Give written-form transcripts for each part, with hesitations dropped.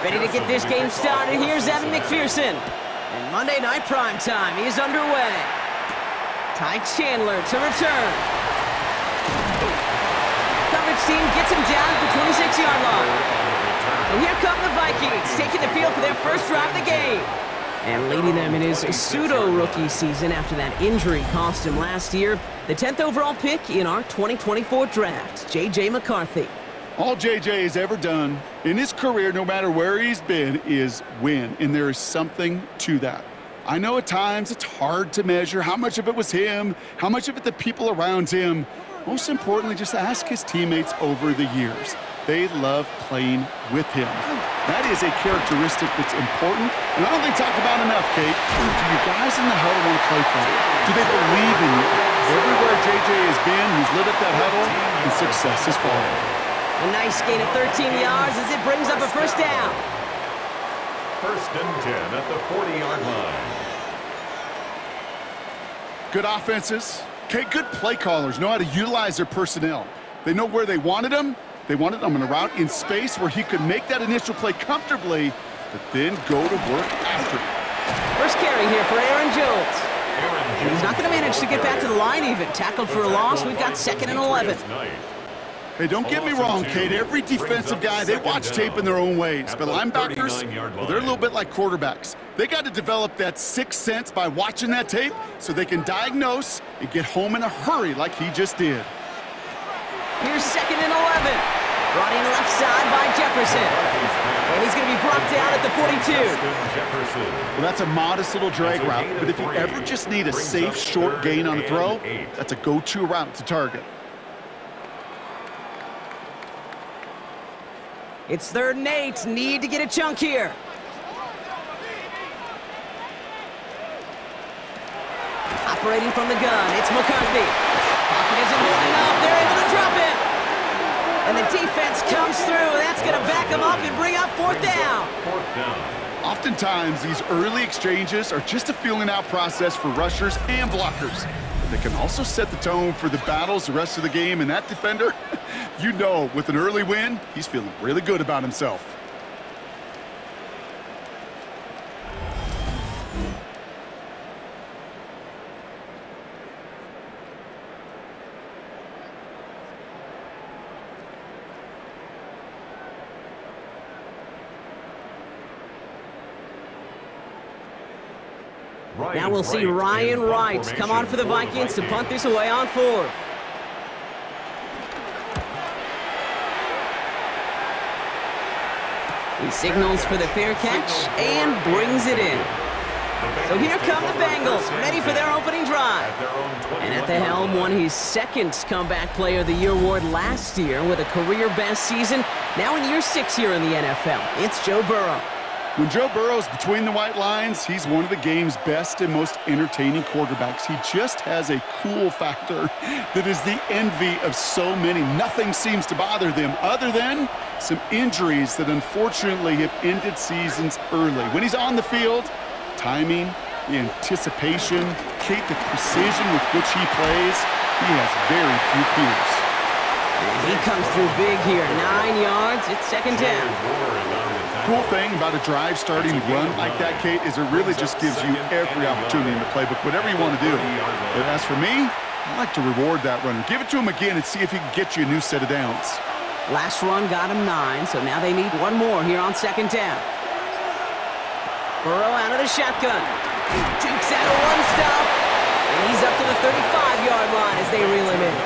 Ready to get this game started, here's Evan McPherson. And Monday Night Primetime is underway. Ty Chandler to return. Coverage team gets him down at the 26-yard line. So here come the Vikings, taking the field for their first drive of the game. And leading them in his pseudo-rookie season after that injury cost him last year. The 10th overall pick in our 2024 draft, J.J. McCarthy. All J.J. has ever done in his career, no matter where he's been, is win. And there is something to that. I know at times it's hard to measure how much of it was him, how much of it the people around him. Most importantly, just ask his teammates over the years. They love playing with him. That is a characteristic that's important, and I don't think talked about enough, Kate. Do you guys in the huddle want to play for you? Do they believe in you? Everywhere J.J. has been, he's lit up that huddle, and success has followed. A nice gain of 13 yards as it brings up a first down. First and 10 at the 40-yard line. Good offenses. Kate, good play callers know how to utilize their personnel. They know where they wanted them. They wanted him in a route in space where he could make that initial play comfortably, but then go to work after it. First carry here for Aaron Jones. And he's not going to manage to get back to the line even. Tackled for a loss. We've got 2nd and 11. Hey, don't get me wrong, Kate. Every defensive guy, they watch tape in their own ways. But linebackers, well, they're a little bit like quarterbacks. They got to develop that sixth sense by watching that tape so they can diagnose and get home in a hurry like he just did. Here's 2nd and 11. Brought in left side by Jefferson. And he's going to be brought down at the 42. Well, that's a modest little drag route, but if you ever just need a safe, short gain on a throw, that's a go-to route to target. It's 3rd and 8. Need to get a chunk here. Operating from the gun, it's McCarthy. Pocket isn't holding up. They're able to drop it. And the defense comes through. That's going to back them up and bring up 4th down. Oftentimes, these early exchanges are just a feeling-out process for rushers and blockers. But they can also set the tone for the battles the rest of the game. And that defender, you know, with an early win, he's feeling really good about himself. Now we'll see Ryan Wright come on for the Vikings to punt this away on 4th. He signals for the fair catch and brings it in. So here come the Bengals, ready for their opening drive. And at the helm won his 2nd Comeback Player of the Year award last year with a career-best season. Now in year 6 here in the NFL, it's Joe Burrow. When Joe Burrow's between the white lines, he's one of the game's best and most entertaining quarterbacks. He just has a cool factor that is the envy of so many. Nothing seems to bother them other than some injuries that unfortunately have ended seasons early. When he's on the field, timing, the anticipation, Kate, the precision with which he plays, he has very few peers. He comes through big here, 9 yards, it's 2nd down. Cool thing about a drive starting run like that, Kate, is it really just gives you every opportunity in the playbook, whatever you want to do. But as for me, I like to reward that runner. Give it to him again and see if he can get you a new set of downs. Last run got him 9, so now they need one more here on 2nd down. Burrow out of the shotgun. Dukes out a one-stop, and he's up to the 35-yard line as they reel him in.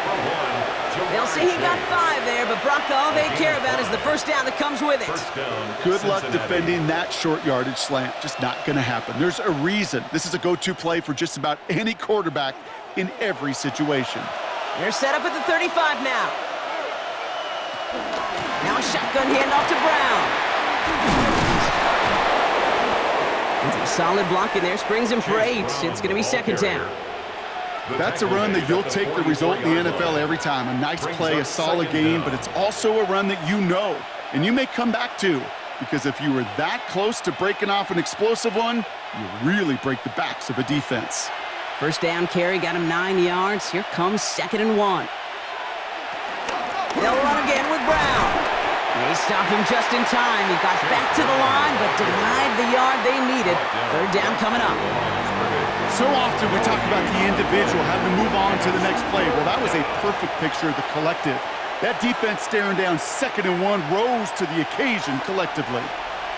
They'll say he got 5 there, but Brock, all they care about is the first down that comes with it. Good luck defending that short yardage slant. Just not going to happen. There's a reason this is a go-to play for just about any quarterback in every situation. They're set up at the 35 now. Now a shotgun handoff to Brown. And some solid blocking there. Springs him for 8. It's going to be 2nd down. That's a run that you'll take the result in the NFL every time. A nice play, a solid game, but it's also a run that you know, and you may come back to, because if you were that close to breaking off an explosive one, you really break the backs of a defense. First down carry got him 9 yards. Here comes 2nd and 1. They'll run again with Brown. They stopped him just in time. He got back to the line, but denied the yard they needed. Third down coming up. So often we talk about the individual having to move on to the next play. Well, that was a perfect picture of the collective. That defense staring down 2nd and 1 rose to the occasion collectively.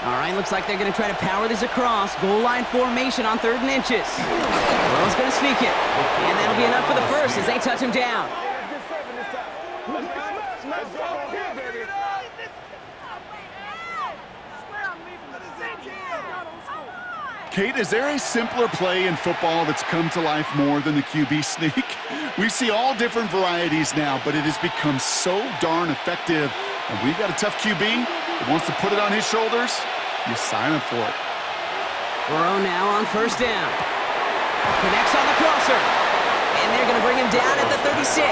All right, looks like they're going to try to power this across. Goal line formation on 3rd and inches. Burrow's going to sneak it. And that'll be enough for the first as they touch him down. Kate, is there a simpler play in football that's come to life more than the QB sneak? We see all different varieties now, but it has become so darn effective. And when you got a tough QB that wants to put it on his shoulders, you sign up for it. Burrow now on 1st down. Connects on the crosser. And they're going to bring him down at the 36.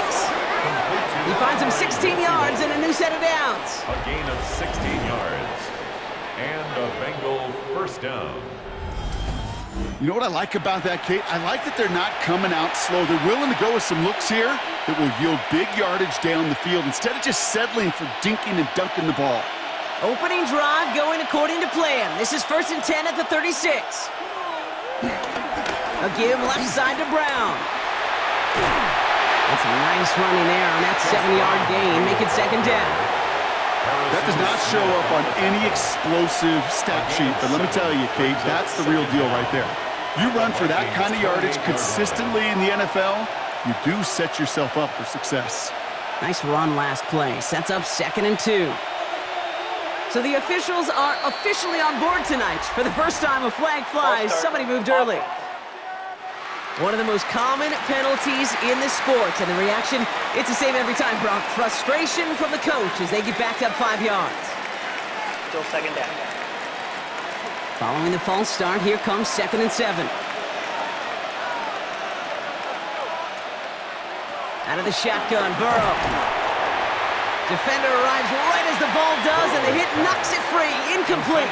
He finds him 16 yards and a new set of downs. A gain of 16 yards. And a Bengal 1st down. You know what I like about that, Kate? I like that they're not coming out slow. They're willing to go with some looks here that will yield big yardage down the field instead of just settling for dinking and dunking the ball. Opening drive going according to plan. This is 1st and 10 at the 36. A give left side to Brown. That's a nice running there on that 7-yard gain. Make it 2nd down. That does not show up on any explosive stat sheet, but let me tell you, Kate, that's the real deal right there. You run for that kind of yardage consistently in the NFL, you do set yourself up for success. Nice run last play. Sets up 2nd and 2. So the officials are officially on board tonight. For the first time, a flag flies. Somebody moved early. One of the most common penalties in this sport, and the reaction, it's the same every time, Brock. Frustration from the coach as they get backed up 5 yards. Still 2nd down. Following the false start, here comes 2nd and 7. Out of the shotgun, Burrow. Defender arrives right as the ball does, and the hit knocks it free. Incomplete.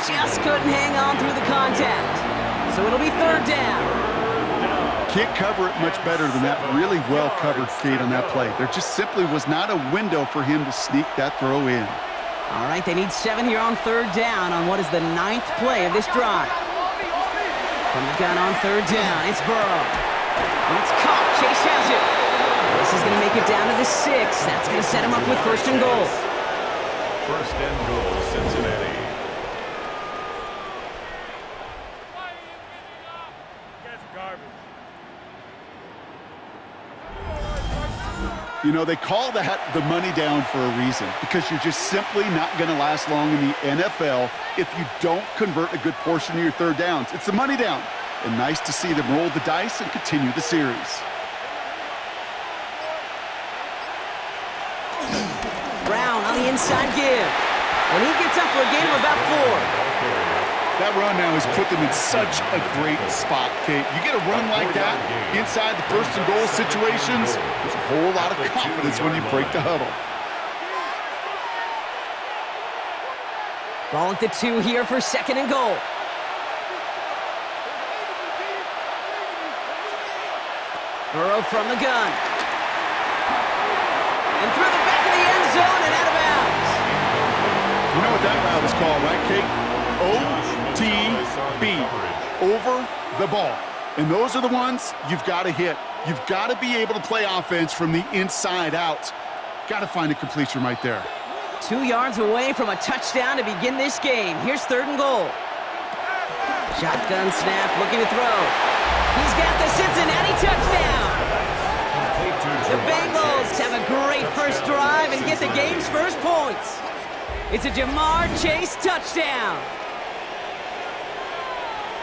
Just couldn't hang on through the contact. So it'll be 3rd down. Can't cover it much better than that. Really well covered, Kate, on that play. There just simply was not a window for him to sneak that throw in. All right, they need 7 here on 3rd down on what is the 9th play of this drive. From the gun on 3rd down, it's Burrow. And it's caught. Chase has it. This is going to make it down to the 6. That's going to set him up with 1st and goal. 1st and goal, Cincinnati. You know, they call that the money down for a reason, because you're just simply not going to last long in the NFL if you don't convert a good portion of your 3rd downs. It's the money down. And nice to see them roll the dice and continue the series. Brown on the inside give. And he gets up for a gain of about 4. That run now has put them in such a great spot, Kate. You get a run like that inside the 1st and goal situations, there's a whole lot of confidence when you break the huddle. Ball at the 2 here for 2nd and goal. Burrow from the gun. And through the back of the end zone and out of bounds. You know what that route is called, right, Kate? OTB, over the ball. And those are the ones you've got to hit. You've got to be able to play offense from the inside out. Got to find a completion right there. 2 yards away from a touchdown to begin this game. Here's 3rd and goal. Shotgun snap, looking to throw. He's got the Cincinnati touchdown. The Bengals have a great first drive and get the game's first points. It's a Jamar Chase touchdown.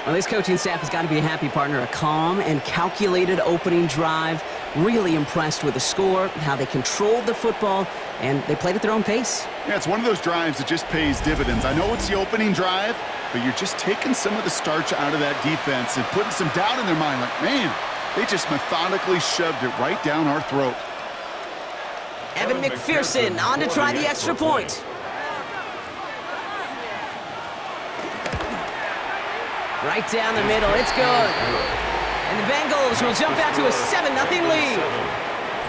Well, this coaching staff has got to be a happy partner. A calm and calculated opening drive. Really impressed with the score, how they controlled the football, and they played at their own pace. Yeah, it's one of those drives that just pays dividends. I know it's the opening drive, but you're just taking some of the starch out of that defense and putting some doubt in their mind. Like, man, they just methodically shoved it right down our throat. Evan McPherson on to try the extra point. Right down the middle, it's good. And the Bengals will jump out to a 7-0 lead.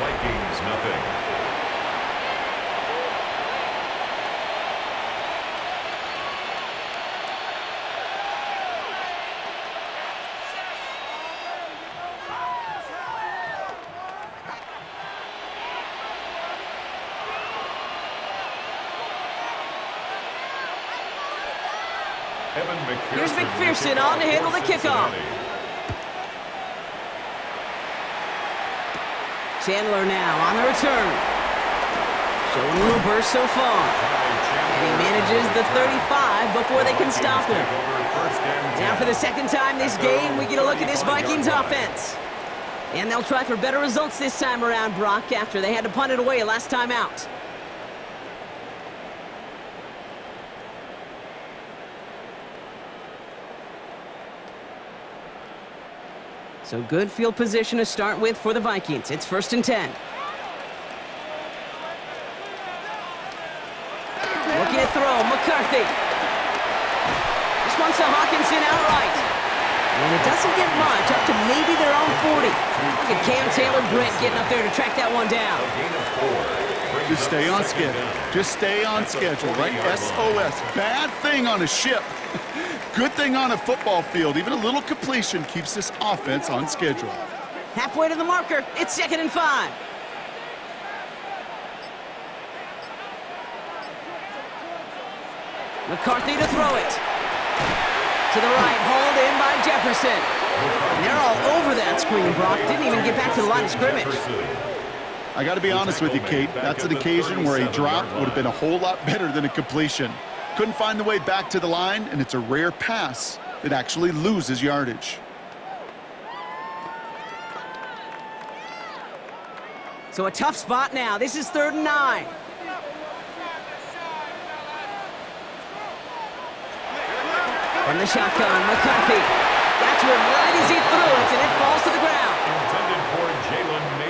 Vikings nothing. Here's McPherson on to handle the kickoff. Chandler now on the return. Showing a little burst so far. And he manages the 35 before they can stop him. Now for the second time this game, we get a look at this Vikings offense. And they'll try for better results this time around, Brock, after they had to punt it away last time out. So good field position to start with for the Vikings. It's 1st and 10. Looking to throw, McCarthy. This one's to Hawkinson outright. And it doesn't get much, up to maybe their own 40. Look at Cam Taylor-Britt getting up there to track that one down. Just stay on schedule. Just stay on schedule, right? SOS. Bad thing on a ship. Good thing on a football field. Even a little completion keeps this offense on schedule. Halfway to the marker. It's 2nd and 5. McCarthy to throw it. To the right, hauled in by Jefferson. And they're all over that screen, Brock. Didn't even get back to the line of scrimmage. I got to be honest with you, Kate. That's an occasion where a drop would have been a whole lot better than a completion. Couldn't find the way back to the line, and it's a rare pass that actually loses yardage. So a tough spot now. This is 3rd and 9. From the shotgun, McCarthy. Got to him right as he threw it, and it falls to the ground.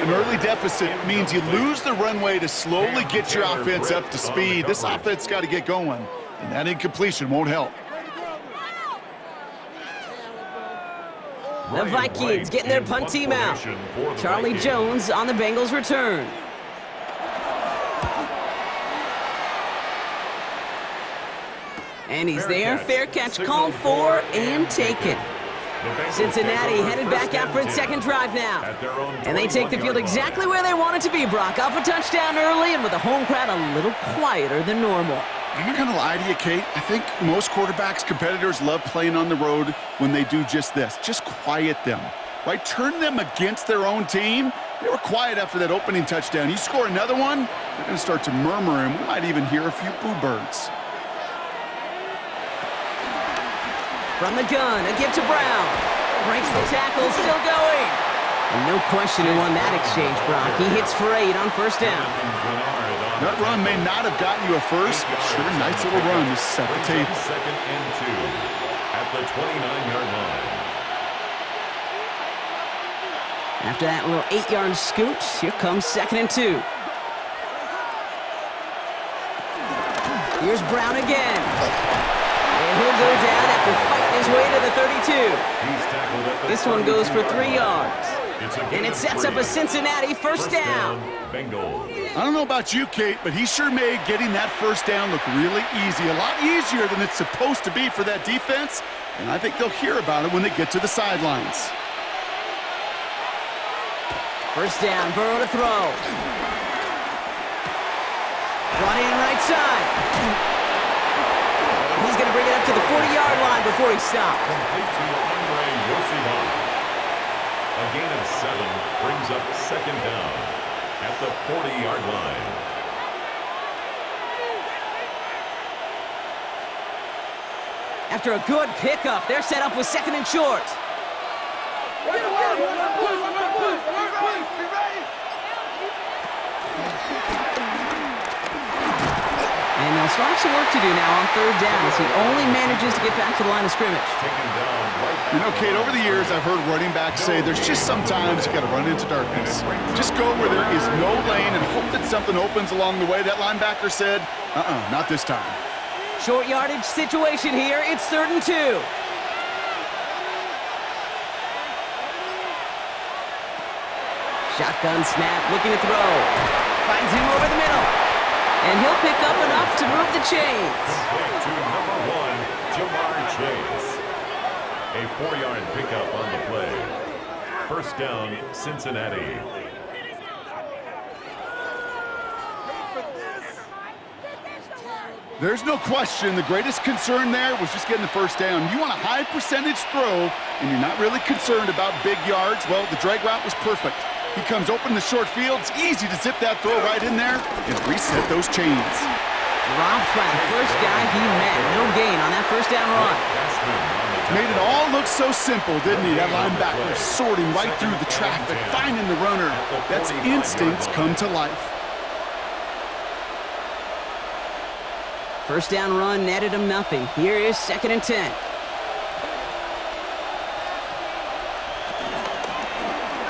An early deficit means you lose the runway to slowly get your offense up to speed. This offense got to get going, and that incompletion won't help. The Vikings getting their punt team out. Charlie Jones on the Bengals return. And he's there. Fair catch called for and taken. Cincinnati headed back out for its second drive now. And they take the field exactly where they want it to be, Brock. Up a touchdown early and with the home crowd a little quieter than normal. I'm not going to lie to you, Kate. I think most quarterbacks, competitors love playing on the road when they do just this. Just quiet them, right? Turn them against their own team. They were quiet after that opening touchdown. You score another one, they're going to start to murmur, and we might even hear a few boo birds. From the gun, a give to Brown. Breaks the tackle, still going. And no question who won that exchange, Brock. He hits for 8 on 1st down. That run may not have gotten you a first, but sure, nice little run to set the table. 2nd and 2 at the 29-yard line. After that little 8-yard scoot, here comes 2nd and 2. Here's Brown again. And he'll go down after fighting his way to the 32. This one goes for 3 yards. And it sets up a Cincinnati first down. I don't know about you, Kate, but he sure made getting that first down look really easy. A lot easier than it's supposed to be for that defense. And I think they'll hear about it when they get to the sidelines. First down, Burrow to throw. Brought in right side. He's going to bring it up to the 40-yard line before he stops. A gain of 7 brings up 2nd down at the 40-yard line. After a good pickup, they're set up with 2nd and short. And they'll start some work to do now on 3rd down as he only manages to get back to the line of scrimmage. You know, Kate, over the years, I've heard running backs say there's just sometimes you got to run into darkness. Just go where there is no lane and hope that something opens along the way. That linebacker said, not this time. Short yardage situation here. It's 3rd and 2. Shotgun snap, looking to throw. Finds him over the middle. And he'll pick up enough to move the chains. To number 1, Jamar Chase. A 4-yard pickup on the play. First down, Cincinnati. There's no question the greatest concern there was just getting the first down. You want a high percentage throw, and you're not really concerned about big yards. Well, the drag route was perfect. He comes open the short field. It's easy to zip that throw right in there and reset those chains. Dropped by the first guy he met. No gain on that first down run. Made it all look so simple, didn't he? That linebacker sorting right through the traffic, finding the runner. That's instinct come to life. First down run netted him nothing. Here is 2nd and 10.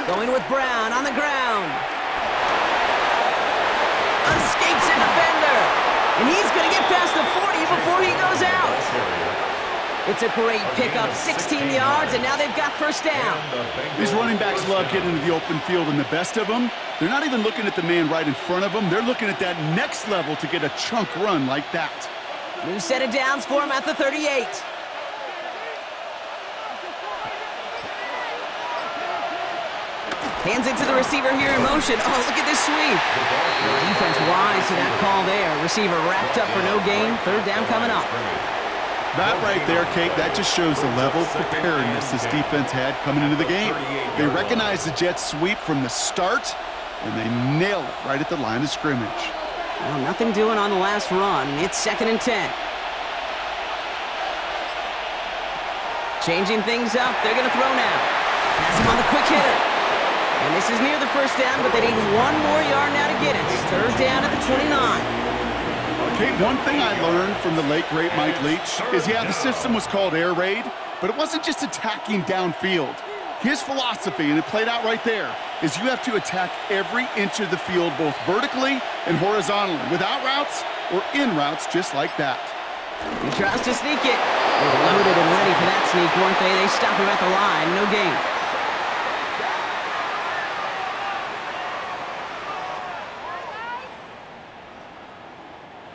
Going with Brown on the ground. Escapes a defender. And he's going to get past the 40 before he goes out. It's a great pickup, 16 yards, and now they've got first down. These running backs love getting into the open field, and the best of them, they're not even looking at the man right in front of them. They're looking at that next level to get a chunk run like that. New set of downs for him at the 38. Hands it to the receiver here in motion. Oh, look at this sweep. The defense wise to that call there. Receiver wrapped up for no gain. Third down coming up. That right there, Kate, that just shows the level of preparedness this defense had coming into the game. They recognized the jet sweep from the start, and they nailed it right at the line of scrimmage. Well, nothing doing on the last run. It's 2nd and 10. Changing things up. They're going to throw now. Pass him on the quick hitter. And this is near the first down, but they need one more yard now to get it. Third down at the 29. Kate, one thing I learned from the late, great Mike Leach is, yeah, the system was called air raid, but it wasn't just attacking downfield. His philosophy, and it played out right there, is you have to attack every inch of the field, both vertically and horizontally, without routes or in routes just like that. He tries to sneak it. They were loaded and ready for that sneak, weren't they? They stop him at the line. No gain.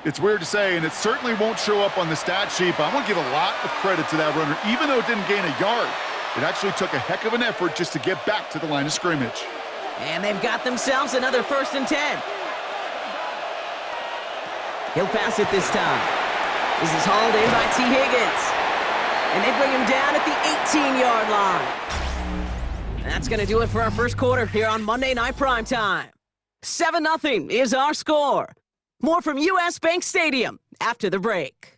It's weird to say, and it certainly won't show up on the stat sheet, but I want to give a lot of credit to that runner. Even though it didn't gain a yard, it actually took a heck of an effort just to get back to the line of scrimmage. And they've got themselves another 1st and 10. He'll pass it this time. This is hauled in by T. Higgins. And they bring him down at the 18-yard line. That's going to do it for our first quarter here on Monday Night Primetime. 7-0 is our score. More from U.S. Bank Stadium after the break.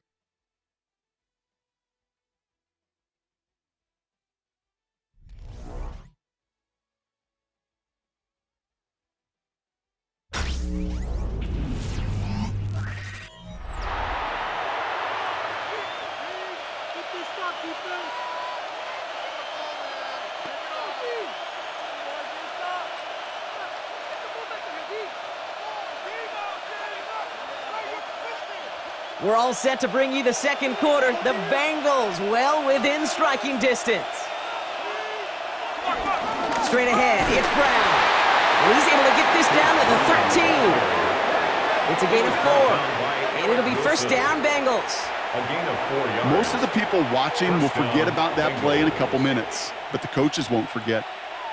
We're all set to bring you the second quarter. The Bengals well within striking distance. Straight ahead, it's Brown. And he's able to get this down to the 13. It's a gain of 4. And it'll be first down, Bengals. A gain of 4 yards. Most of the people watching will forget about that play in a couple minutes, but the coaches won't forget.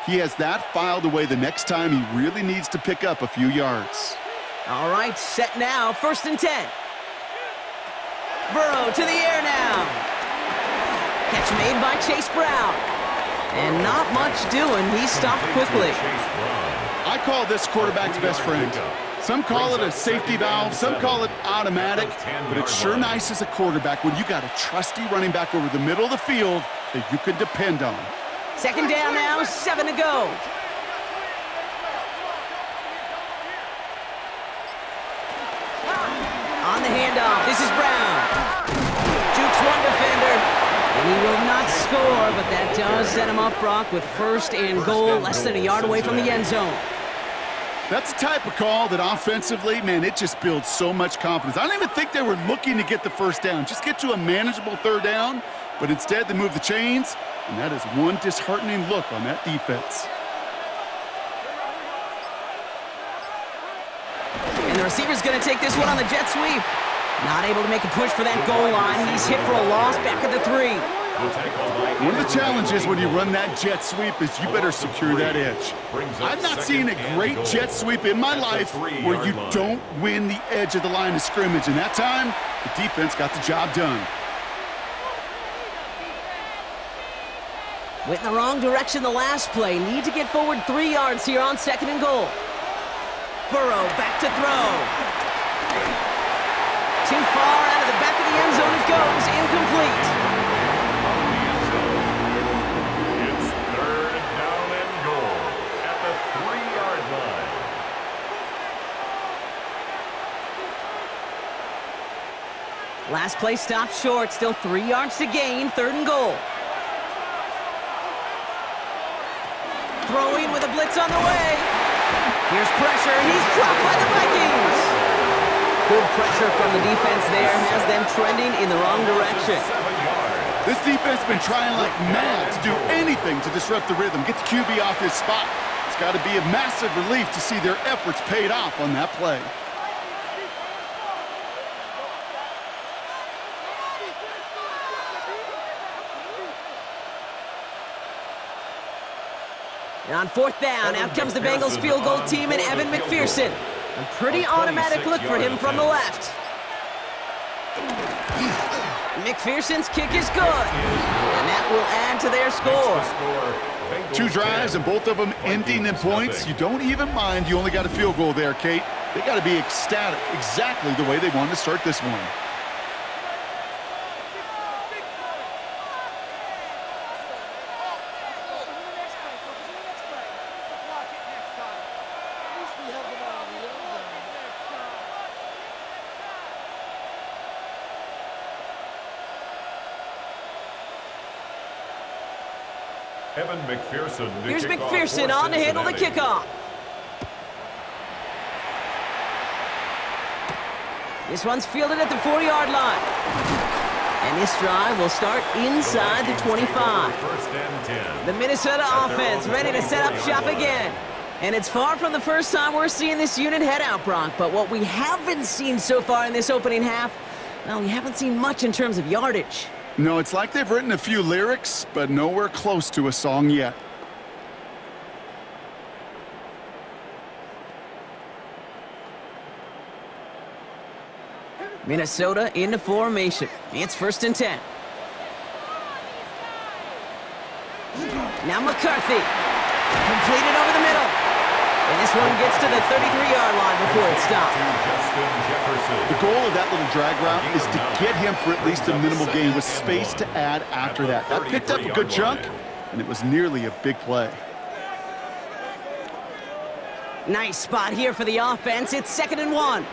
He has that filed away the next time he really needs to pick up a few yards. All right, set now, 1st and 10. Burrow to the air now. Catch made by Chase Brown. And not much doing. He stopped quickly. I call this quarterback's best friend. Some call it a safety valve, some call it automatic, but it's sure nice as a quarterback when you got a trusty running back over the middle of the field that you can depend on. 2nd down now, 7 to go. On the handoff, this is Brown. Jukes one defender, and he will not score, but that does set him up, Brock, with 1st and goal, less than a yard away from the end zone. That's the type of call that offensively, man, it just builds so much confidence. I don't even think they were looking to get the first down, just get to a manageable 3rd down, but instead they move the chains, and that is one disheartening look on that defense. And the receiver's going to take this one on the jet sweep. Not able to make a push for that goal line. He's hit for a loss back at the 3. One of the challenges when you run that jet sweep is you better secure that edge. I've not seen a great jet sweep in my life where you don't win the edge of the line of scrimmage, and that time, the defense got the job done. Went in the wrong direction the last play. Need to get forward 3 yards here on 2nd and goal. Burrow back to throw. Too far out of the back of the end zone it goes. Incomplete. It's 3rd down and goal at the 3-yard line. Last play stopped short. Still 3 yards to gain. 3rd and goal. Throwing with a blitz on the way. Here's pressure, and he's dropped by the Vikings. Good pressure from the defense there has them trending in the wrong direction. This defense has been trying like mad to do anything to disrupt the rhythm, get the QB off his spot. It's got to be a massive relief to see their efforts paid off on that play. And on 4th down, out comes the Bengals field goal team and Evan McPherson. A pretty automatic look for him from the left. McPherson's kick is good, and that will add to their score. 2 drives and both of them ending in points. You don't even mind you only got a field goal there, Kate. They got to be ecstatic, exactly the way they wanted to start this one. Evan McPherson. Here's McPherson on to handle the kickoff. This one's fielded at the 4-yard line. And this drive will start inside the 25. 1st and 10. The Minnesota offense ready to set up shop again. And it's far from the first time we're seeing this unit head out, Brock. But what we haven't seen so far in this opening half, well, we haven't seen much in terms of yardage. No, it's like they've written a few lyrics, but nowhere close to a song yet. Minnesota into formation. It's 1st and 10. Now McCarthy. Completed over the middle. And this one gets to the 33-yard line before it stopped. The goal of that little drag route is to get him for at least a minimal gain with space to add after that. That picked up a good chunk, and it was nearly a big play. Nice spot here for the offense. It's 2nd and 1.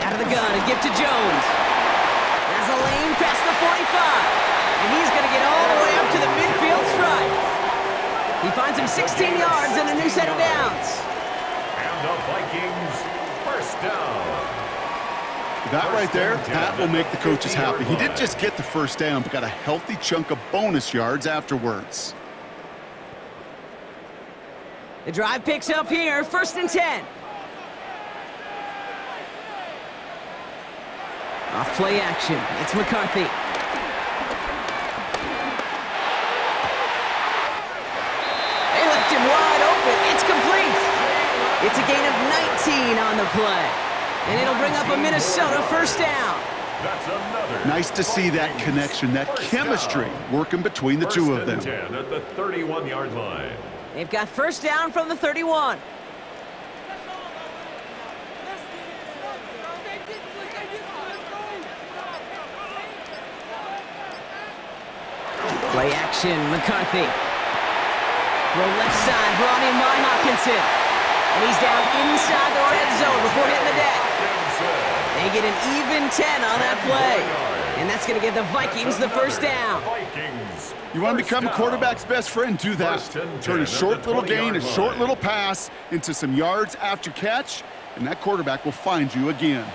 Out of the gun, a gift to Jones. There's a lane past the 45. And he's going to get all the way up to the midfield stripe. He finds him 16 yards and a new set of downs. And the Vikings 1st down. That right there, that will make the coaches happy. He didn't just get the 1st down, but got a healthy chunk of bonus yards afterwards. The drive picks up here, 1st and 10. Off play action, it's McCarthy. They left him wide open, it's complete. It's a gain of 19 on the play. And it'll bring up a Minnesota 1st down. That's another. Nice to see that connection, that chemistry working between the two of them. 10 at the 31-yard line. They've got 1st down from the 31. Play action, McCarthy. Throw left side, brought in by Hopkinson. And he's down inside the red zone before hitting the deck. They get an even 10 on that play. And that's going to give the Vikings the 1st down. You want to become a quarterback's best friend? Do that. Turn a short little gain, a short little pass into some yards after catch, and that quarterback will find you again.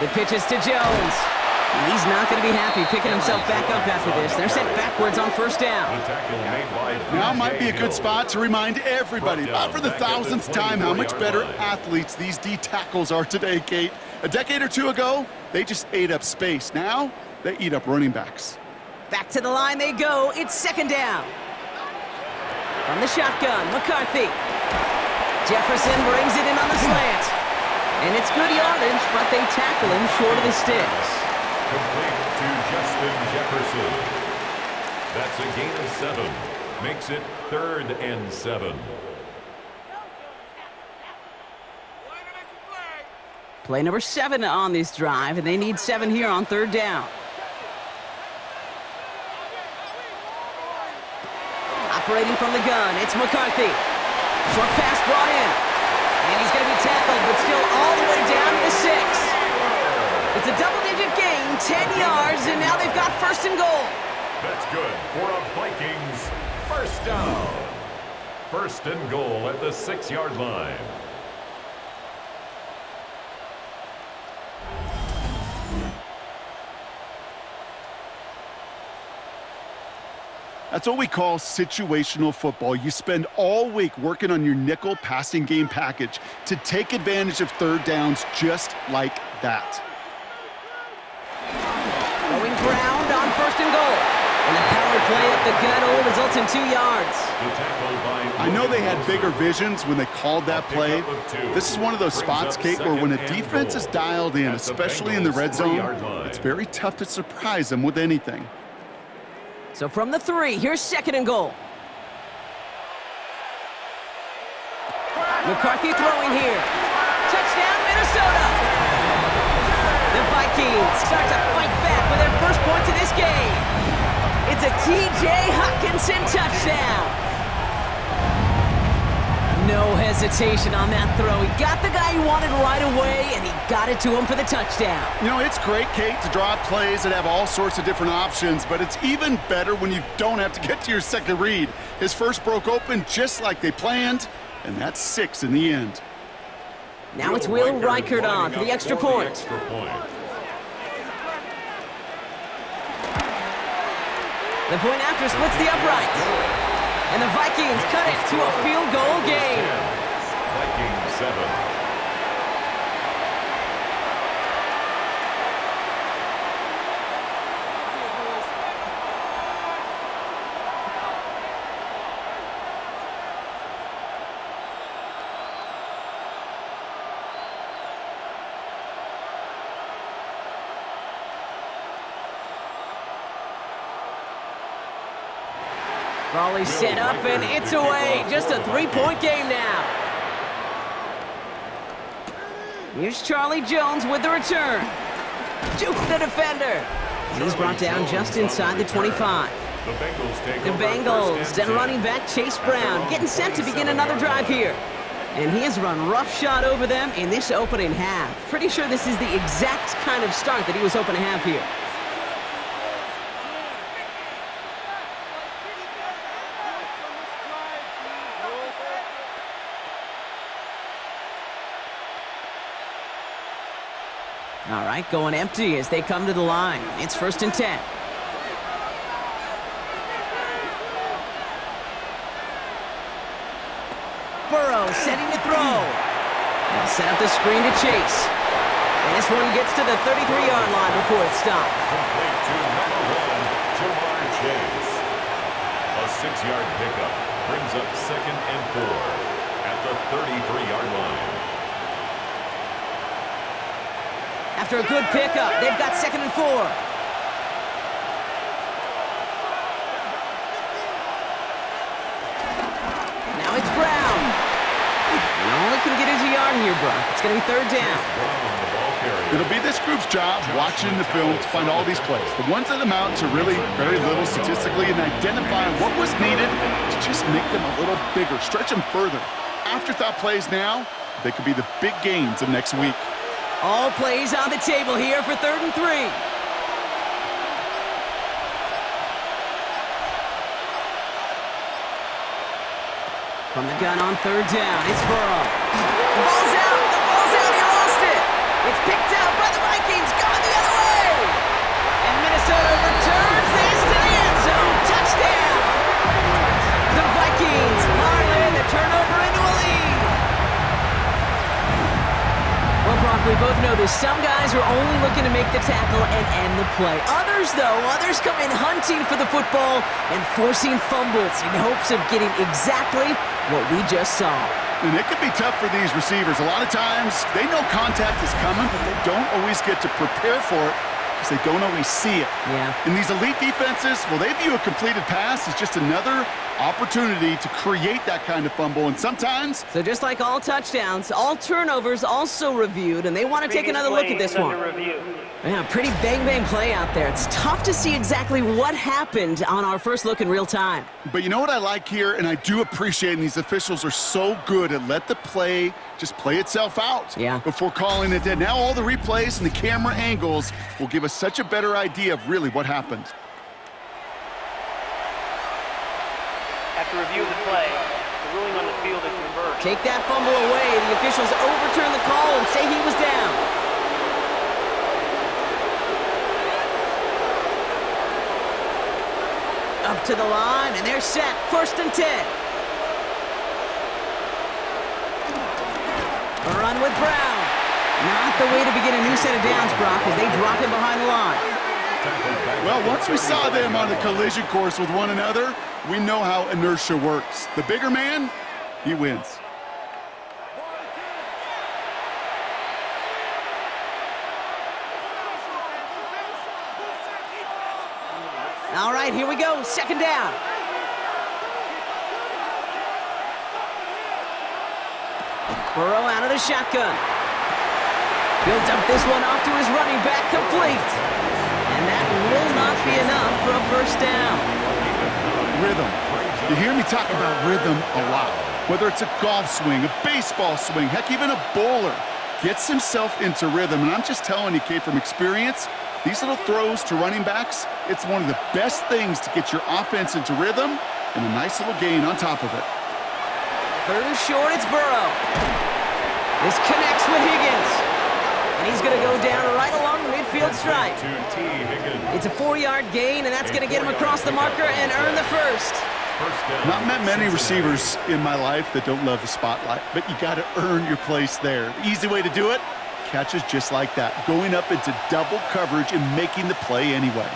The pitch is to Jones. And he's not going to be happy picking himself back up after this. They're sent backwards on first down. Now might be a good spot to remind everybody, about for the thousandth time, how much better athletes these D tackles are today, Kate. A decade or two ago, they just ate up space. Now, they eat up running backs. Back to the line they go. It's second down. From the shotgun, McCarthy. Jefferson brings it in on the slant. And it's good yardage, but they tackle him short of the sticks. Complete to Justin Jefferson. That's a gain of 7. Makes it 3rd and 7. Play number 7 on this drive, and they need 7 here on third down. Operating from the gun, it's McCarthy. Short pass brought in. And he's going to be tackled, but still all the way down to the 6. It's a double-digit gain, 10 yards, and now they've got first and goal. That's good for a Vikings first down. First and goal at the 6-yard line. That's what we call situational football. You spend all week working on your nickel passing game package to take advantage of third downs just like that. Going ground on first and goal. And the power play up the gut only results in 2 yards. I know they had bigger visions when they called that play. This is one of those spots, Kate, where when a defense is dialed in, especially in the red zone, it's very tough to surprise them with anything. So from the 3, here's second and goal. McCarthy throwing here. Touchdown, Minnesota! The Vikings start to fight back with their first points of this game. It's a T.J. Hockenson touchdown. No hesitation on that throw. He got the guy he wanted right away, and he got it to him for the touchdown. You know, it's great, Kate, to draw up plays that have all sorts of different options, but it's even better when you don't have to get to your second read. His first broke open just like they planned, and that's 6 in the end. Now it's Will Reichert on for the extra point. The point after splits the upright. And the Vikings cut it to a field goal game. Vikings 7. Raleigh set up, and it's away. Just a 3-point game now. Here's Charlie Jones with the return. Juke the defender. He's brought down just inside the 25. The Bengals and running back Chase Brown getting set to begin another drive here. And he has run roughshod over them in this opening half. Pretty sure this is the exact kind of start that he was hoping to have here. All right, going empty as they come to the line. It's 1st and 10. Burrow setting to throw. They'll set up the screen to Chase. And this one gets to the 33-yard line before it's stopped. Complete to number 1, Jamar Chase. A 6-yard pickup brings up 2nd and 4 at the 33-yard line. After a good pickup, they've got 2nd and 4. Now it's Brown. And all he can get is a yard here, Brock. It's going to be 3rd down. It'll be this group's job watching the film to find all these plays. The ones that amount to really very little statistically and identifying what was needed to just make them a little bigger, stretch them further. Afterthought plays now, they could be the big gains of next week. All plays on the table here for 3rd and 3. From the gun on 3rd down, it's Burrow. The ball's out, he lost it. It's picked out by the Vikings, going the other way. we both know this. Some guys are only looking to make the tackle and end the play. Others, though, come in hunting for the football and forcing fumbles in hopes of getting exactly what we just saw. And it can be tough for these receivers. A lot of times, they know contact is coming, but they don't always get to prepare for it because they don't always see it. Yeah. And these elite defenses, well, they view a completed pass as just another opportunity to create that kind of fumble. And sometimes... So just like all touchdowns, all turnovers also reviewed, and they want to take another look at this one. Yeah, pretty bang-bang play out there. It's tough to see exactly what happened on our first look in real time. But you know what I like here, and I do appreciate, and these officials are so good at let the play just play itself out before calling it dead. Now all the replays and the camera angles will give us such a better idea of really what happened. After review of the play, the ruling on the field is reversed. Take that fumble away. The officials overturn the call and say he was down. Up to the line, and they're set. 1st and 10. A run with Brown. Not the way to begin a new set of downs, Brock, as they drop him behind the line. Well, once we saw them on the collision course with one another, we know how inertia works. The bigger man, he wins. All right, here we go. 2nd down. Burrow out of the shotgun. Builds up this one off to his running back, complete. And that will not be enough for a 1st down. Rhythm. You hear me talk about rhythm a lot. Whether it's a golf swing, a baseball swing, heck, even a bowler gets himself into rhythm. And I'm just telling you, Kate, from experience, these little throws to running backs, it's one of the best things to get your offense into rhythm and a nice little gain on top of it. 3rd and short, it's Burrow. This connects with Higgins. And he's going to go down right along the midfield stripe. It's a 4-yard gain, and that's going to get him across the marker and earn the 1st. Not met many receivers in my life that don't love the spotlight, but you got to earn your place there. The easy way to do it, catches just like that, going up into double coverage and making the play anyway.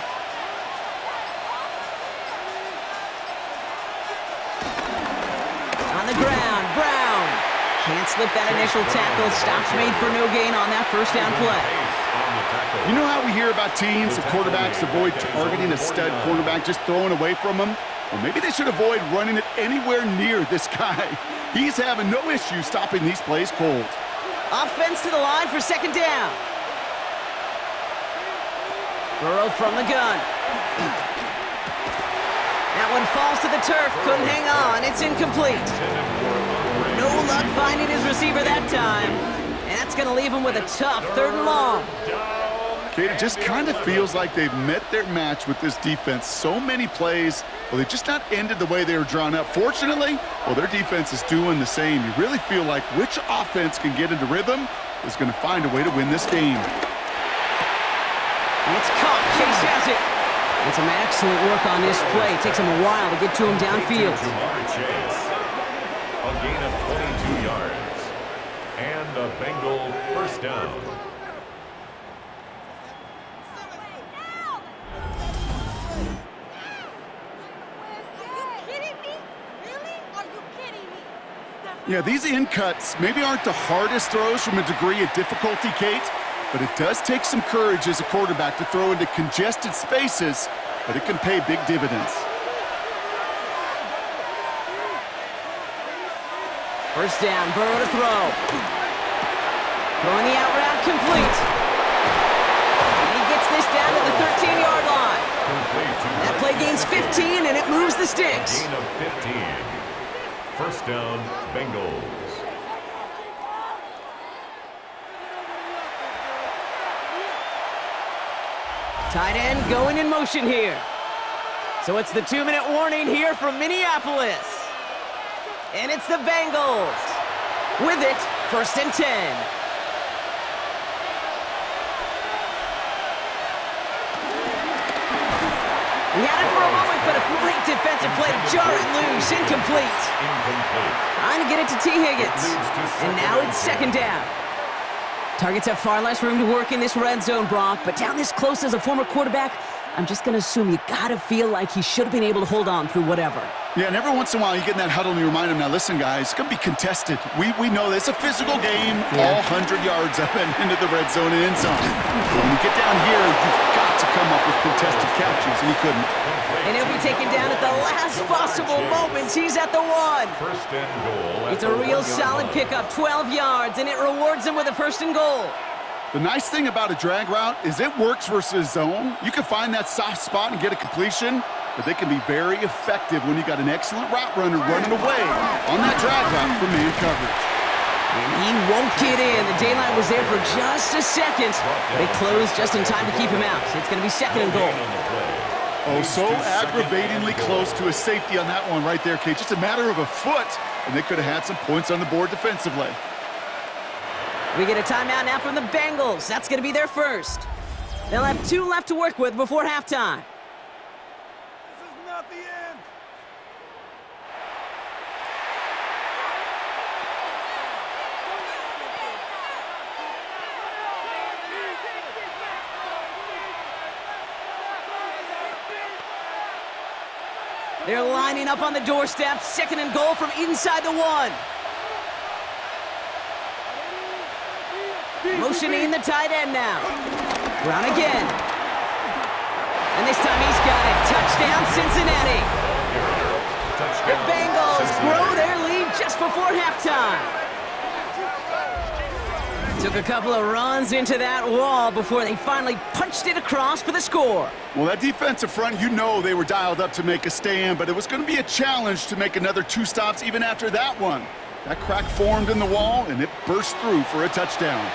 On the ground, Brown. Can't slip that initial tackle. Stops made for no gain on that 1st down play. You know how we hear about teams and quarterbacks avoid targeting a stud cornerback, just throwing away from him? Well, maybe they should avoid running it anywhere near this guy. He's having no issue stopping these plays cold. Offense to the line for 2nd down. Burrow from the gun. That one falls to the turf. Couldn't hang on. It's incomplete. No luck finding his receiver that time. And that's going to leave him with a tough 3rd and long. Kate, it just kind of feels like they've met their match with this defense. So many plays, well, they just not ended the way they were drawn up. Fortunately, well, their defense is doing the same. You really feel like which offense can get into rhythm is going to find a way to win this game. It's caught. Chase has it. And some excellent work on this play. It takes him a while to get to him downfield. A gain of 22 yards. And a Bengal 1st down. Yeah, these in cuts maybe aren't the hardest throws from a degree of difficulty, Kate, but it does take some courage as a quarterback to throw into congested spaces, but it can pay big dividends. 1st down, Burrow to throw. Throwing the out route, complete. And he gets this down to the 13-yard line. That play gains 15, and it moves the sticks. Gain of 15. 1st down, Bengals. Tight end going in motion here. So it's the 2-minute warning here from Minneapolis. And it's the Bengals. With it, 1st and 10. He had it for a moment, but a great defensive play to jar it loose. Incomplete. Trying to get it to T. Higgins. And now it's 2nd down. Targets have far less room to work in this red zone, Brock, but down this close as a former quarterback, I'm just going to assume you got to feel like he should have been able to hold on through whatever. Yeah, and every once in a while you get in that huddle and you remind them, now listen, guys, it's going to be contested. We know this. It's a physical game, all 100 yards up and into the red zone and end zone. But when you get down here, you've got to come up with contested catches, and he couldn't. And he'll be taken down at the last possible moment. He's at the 1. First and goal. It's a real solid pickup, 12 yards, and it rewards him with a first and goal. The nice thing about a drag route is it works versus zone. You can find that soft spot and get a completion, but they can be very effective when you got an excellent route runner running away on that drag route for man coverage. And he won't get in. The daylight was there for just a second, but it closed just in time to keep him out. So it's going to be second and goal. Oh, so aggravatingly close to a safety on that one right there, Kate. Just a matter of a foot, and they could have had some points on the board defensively. We get a timeout now from the Bengals. That's going to be their first. They'll have 2 left to work with before halftime. This is not the end. They're lining up on the doorstep. Second and goal from inside the 1. Motioning the tight end now. Brown again. And this time he's got it. Touchdown, Cincinnati. The Bengals grow their lead just before halftime. Took a couple of runs into that wall before they finally punched it across for the score. Well, that defensive front, you know they were dialed up to make a stand, but it was going to be a challenge to make another 2 stops even after that one. That crack formed in the wall, and it burst through for a touchdown.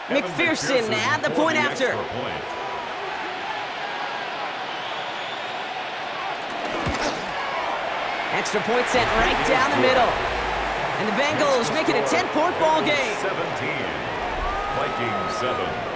McPherson at the point after. Extra point set right down the middle. And the Bengals make it a 10-point ball game. 17. Vikings 7.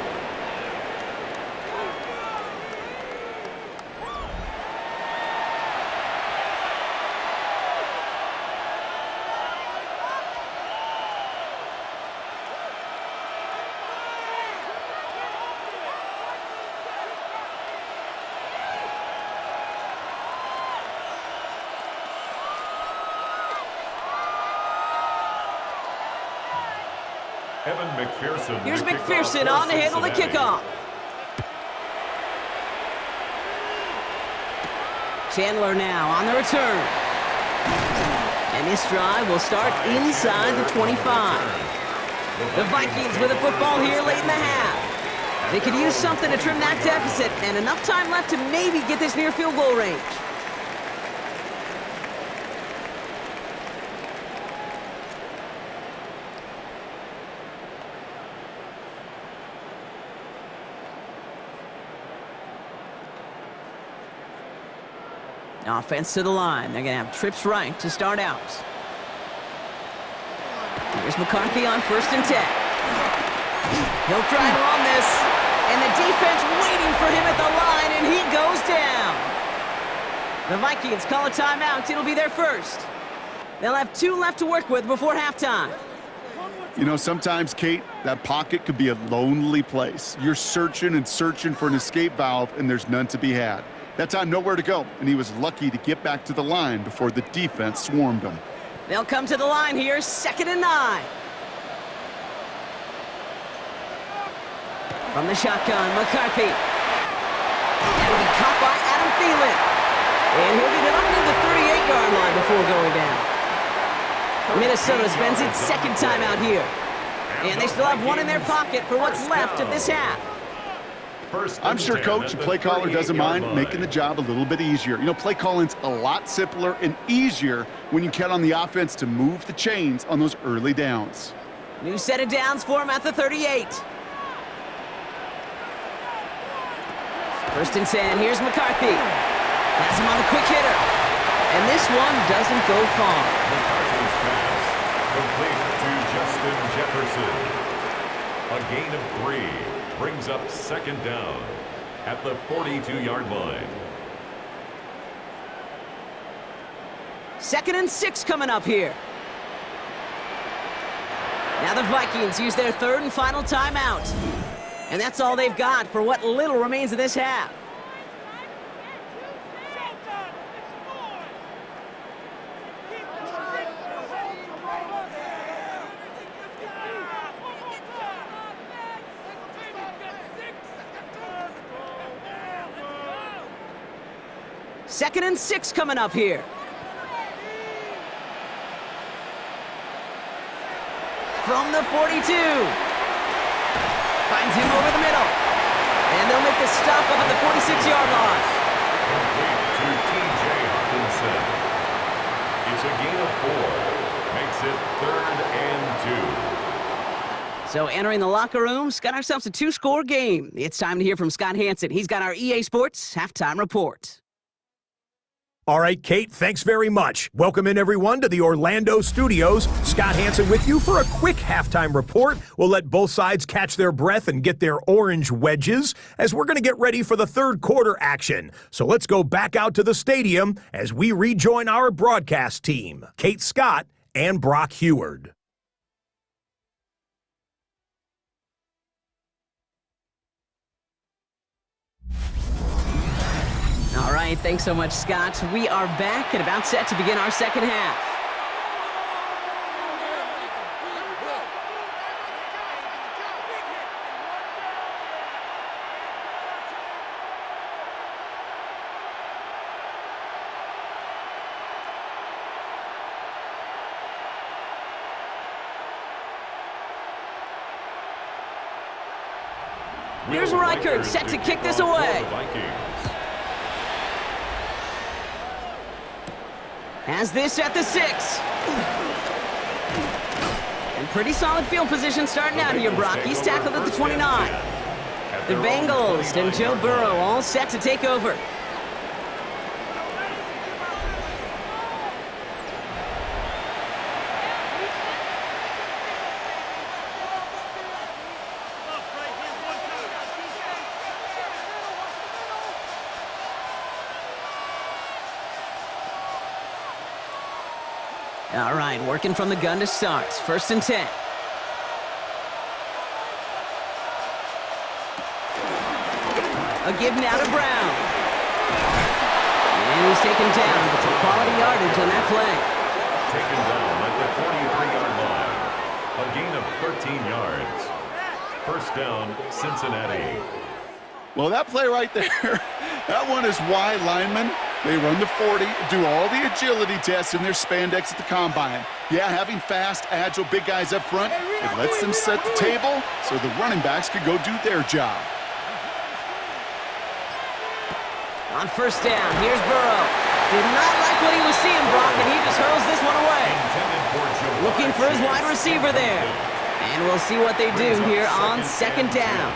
Here's McPherson on to handle the kickoff. Chandler now on the return. And this drive will start inside the 25. The Vikings with a football here late in the half. They could use something to trim that deficit, and enough time left to maybe get this near field goal range. Offense to the line. They're going to have trips right to start out. Here's McCarthy on 1st and 10. He'll try to run this. And the defense waiting for him at the line, and he goes down. The Vikings call a timeout. It'll be their first. They'll have 2 left to work with before halftime. You know, sometimes, Kate, that pocket could be a lonely place. You're searching and searching for an escape valve, and there's none to be had. That time, nowhere to go, and he was lucky to get back to the line before the defense swarmed him. They'll come to the line here, 2nd and 9. From the shotgun, McCarthy. That'll be caught by Adam Thielen. And he'll get it up to the 38-yard line before going down. Minnesota spends its 2nd timeout here. And they still have 1 in their pocket for what's left of this half. I'm sure Coach and play caller doesn't mind making the job a little bit easier. You know, play calling's a lot simpler and easier when you count on the offense to move the chains on those early downs. New set of downs for him at the 38. 1st and 10. Here's McCarthy. Has him on a quick hitter. And this one doesn't go far. McCarthy's pass complete to Justin Jefferson. A gain of 3 brings up 2nd down. at the 42-yard line. 2nd and 6 coming up here. Now the Vikings use their 3rd and final timeout. And that's all they've got for what little remains of this half. Second and 6 coming up here. From the 42. Finds him over the middle. And they'll make the stop up at the 46-yard line. Complete to T.J. Hawkinson. It's a gain of 4. Makes it 3rd and 2. So entering the locker rooms, got ourselves a 2-score game. It's time to hear from Scott Hansen. He's got our EA Sports halftime report. All right, Kate, thanks very much. Welcome in, everyone, to the Orlando studios. Scott Hansen with you for a quick halftime report. We'll let both sides catch their breath and get their orange wedges as we're going to get ready for the 3rd quarter action. So let's go back out to the stadium as we rejoin our broadcast team, Kate Scott and Brock Heward. All right, thanks so much, Scott. We are back and about set to begin our 2nd half. Here's Reichert set to kick this away. Has this at the 6. And pretty solid field position starting out here, Brock. He's tackled at the 29. The Bengals and Joe Burrow all set to take over. All right, working from the gun to start. 1st and 10. A give now to Brown. And he's taken down with some quality yardage on that play. Taken down at the 43-yard line. A gain of 13 yards. 1st down, Cincinnati. Well, that play right there, that one is why linemen, they run the 40, do all the agility tests in their spandex at the combine. Yeah, having fast, agile, big guys up front, it lets them set the table so the running backs could go do their job. On 1st down, here's Burrow. Did not like what he was seeing, Brock, and he just hurls this one away. Looking for his wide receiver there. And we'll see what they do here on 2nd down.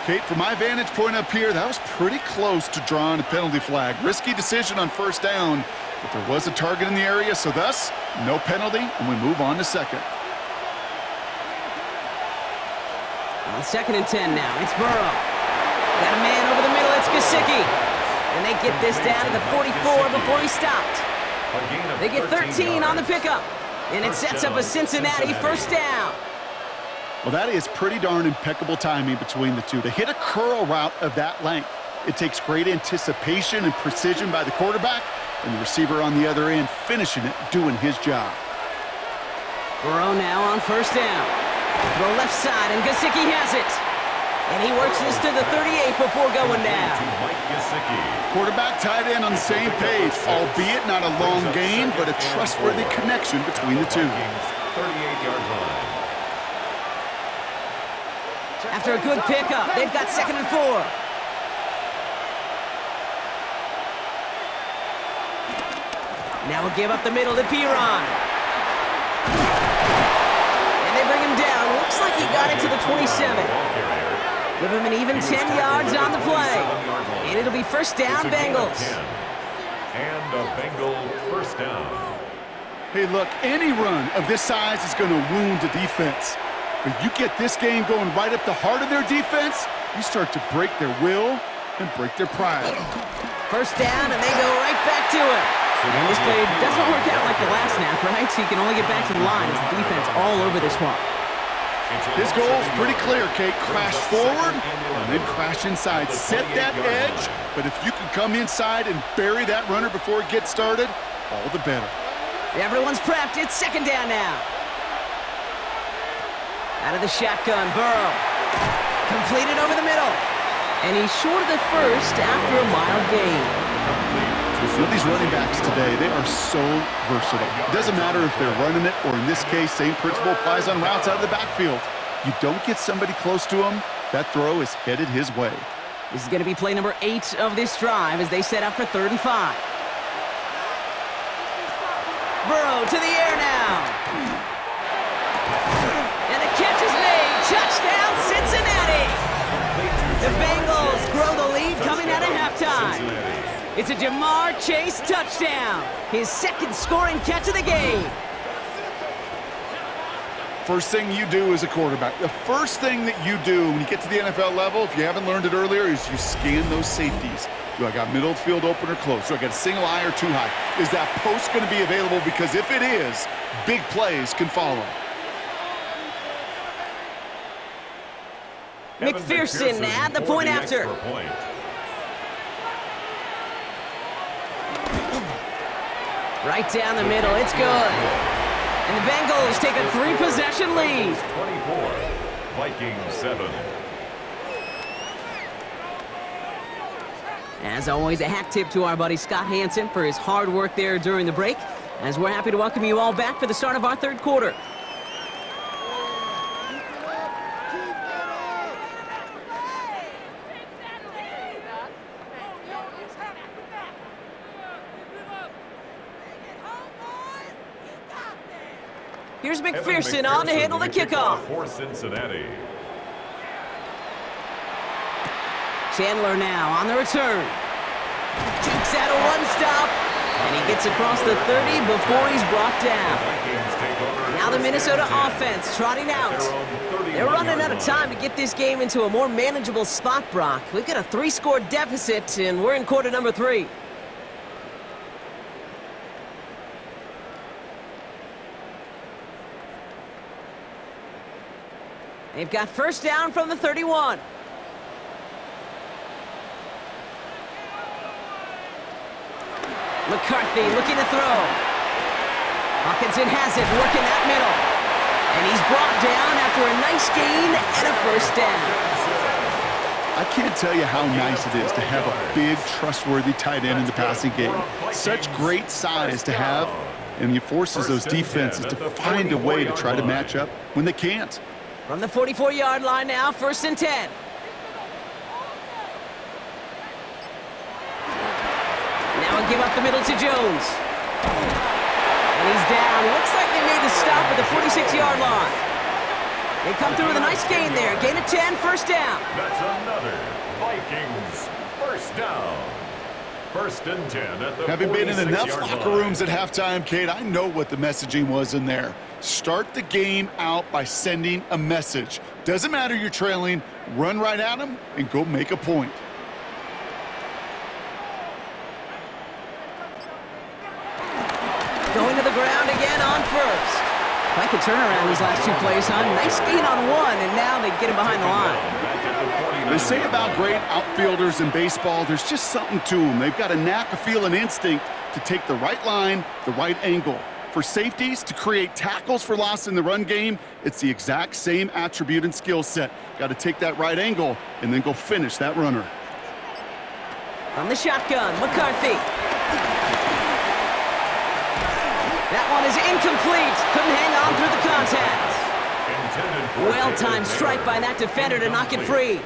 Kate, from my vantage point up here, that was pretty close to drawing a penalty flag. Risky decision on 1st down, but there was a target in the area, so thus, no penalty, and we move on to 2nd. On 2nd and 10 now, it's Burrow. Got a man over the middle, it's Gesicki. And they get this down to the 44 before he stopped. They get 13 on the pickup, and it sets up a Cincinnati 1st down. Well, that is pretty darn impeccable timing between the two. To hit a curl route of that length, it takes great anticipation and precision by the quarterback, and the receiver on the other end finishing it, doing his job. Burrow now on 1st down. Throw left side, and Gesicki has it. And he works this to the 38 before going down. Quarterback tight end on the same page, albeit not a long gain, but a trustworthy connection between the two. 38-yard line. After a good pickup, they've got 2nd and 4. Now we'll give up the middle to Piron. And they bring him down. Looks like he got it to the 27. Give him an even 10 yards on the play. And it'll be 1st down, Bengals. And a Bengal 1st down. Hey, look, any run of this size is going to wound the defense. But you get this game going right up the heart of their defense, you start to break their will and break their pride. First down, and they go right back to it. And this play doesn't work out like the last snap, right? So you can only get back to the line as the defense all over this one. His goal is pretty clear, Kate. Crash forward and then crash inside. Set that edge, but if you can come inside and bury that runner before it gets started, all the better. Everyone's prepped. It's second down now. Out of the shotgun, Burrow. Completed over the middle. And he's short of the first after a mild gain. You know, these running backs today, they are so versatile. It doesn't matter if they're running it, or in this case, same principle applies on routes out of the backfield. You don't get somebody close to him, that throw is headed his way. This is going to be play number 8 of this drive as they set up for 3rd and 5. Burrow to the air now. And the catch is made. Touchdown, Cincinnati. The Bengals grow the lead coming out of halftime. It's a Jamar Chase touchdown. His second scoring catch of the game. First thing you do as a quarterback, the first thing that you do when you get to the NFL level, if you haven't learned it earlier, is you scan those safeties. Do I got middle field open or close? Do I got a single high or too high? Is that post going to be available? Because if it is, big plays can follow. McPherson at the point after. Right down the middle, it's good. And the Bengals take a 3-possession lead. 24, Vikings 7. As always, a hat tip to our buddy Scott Hansen for his hard work there during the break, as we're happy to welcome you all back for the start of our 3rd quarter. Here's McPherson on to handle the kickoff. For Cincinnati. Chandler now on the return. Jukes out a one-stop, and he gets across the 30 before he's brought down. Now the Minnesota offense trotting out. They're running out of time to get this game into a more manageable spot, Brock. We've got a 3-score deficit, and we're in quarter number 3. They've got first down from the 31. McCarthy looking to throw. Hawkinson has it, working that middle. And he's brought down after a nice gain and a first down. I can't tell you how nice it is to have a big, trustworthy tight end in the passing game. Such great size to have, and he forces those defenses to find a way to try to match up when they can't. From the 44-yard line now, 1st and 10. Now a give up the middle to Jones. And he's down. Looks like they made the stop at the 46-yard line. They come through with a nice gain there. Gain of 10, first down. That's another Vikings first down. 1st and 10 at the Having been in enough locker line. rooms at halftime, Kate, I know what the messaging was in there. Start the game out by sending a message. Doesn't matter you're trailing, run right at them and go make a point. Going to the ground again on first. Quite the turnaround these last 2 plays, huh? Nice gain on 1, and now they get him behind the line. They say about great outfielders in baseball, there's just something to them. They've got a knack, a feel, and instinct to take the right line, the right angle. For safeties, to create tackles for loss in the run game, it's the exact same attribute and skill set. Got to take that right angle and then go finish that runner. From the shotgun, McCarthy. That one is incomplete. Couldn't hang on through the contact. Well-timed strike by that defender to knock it free.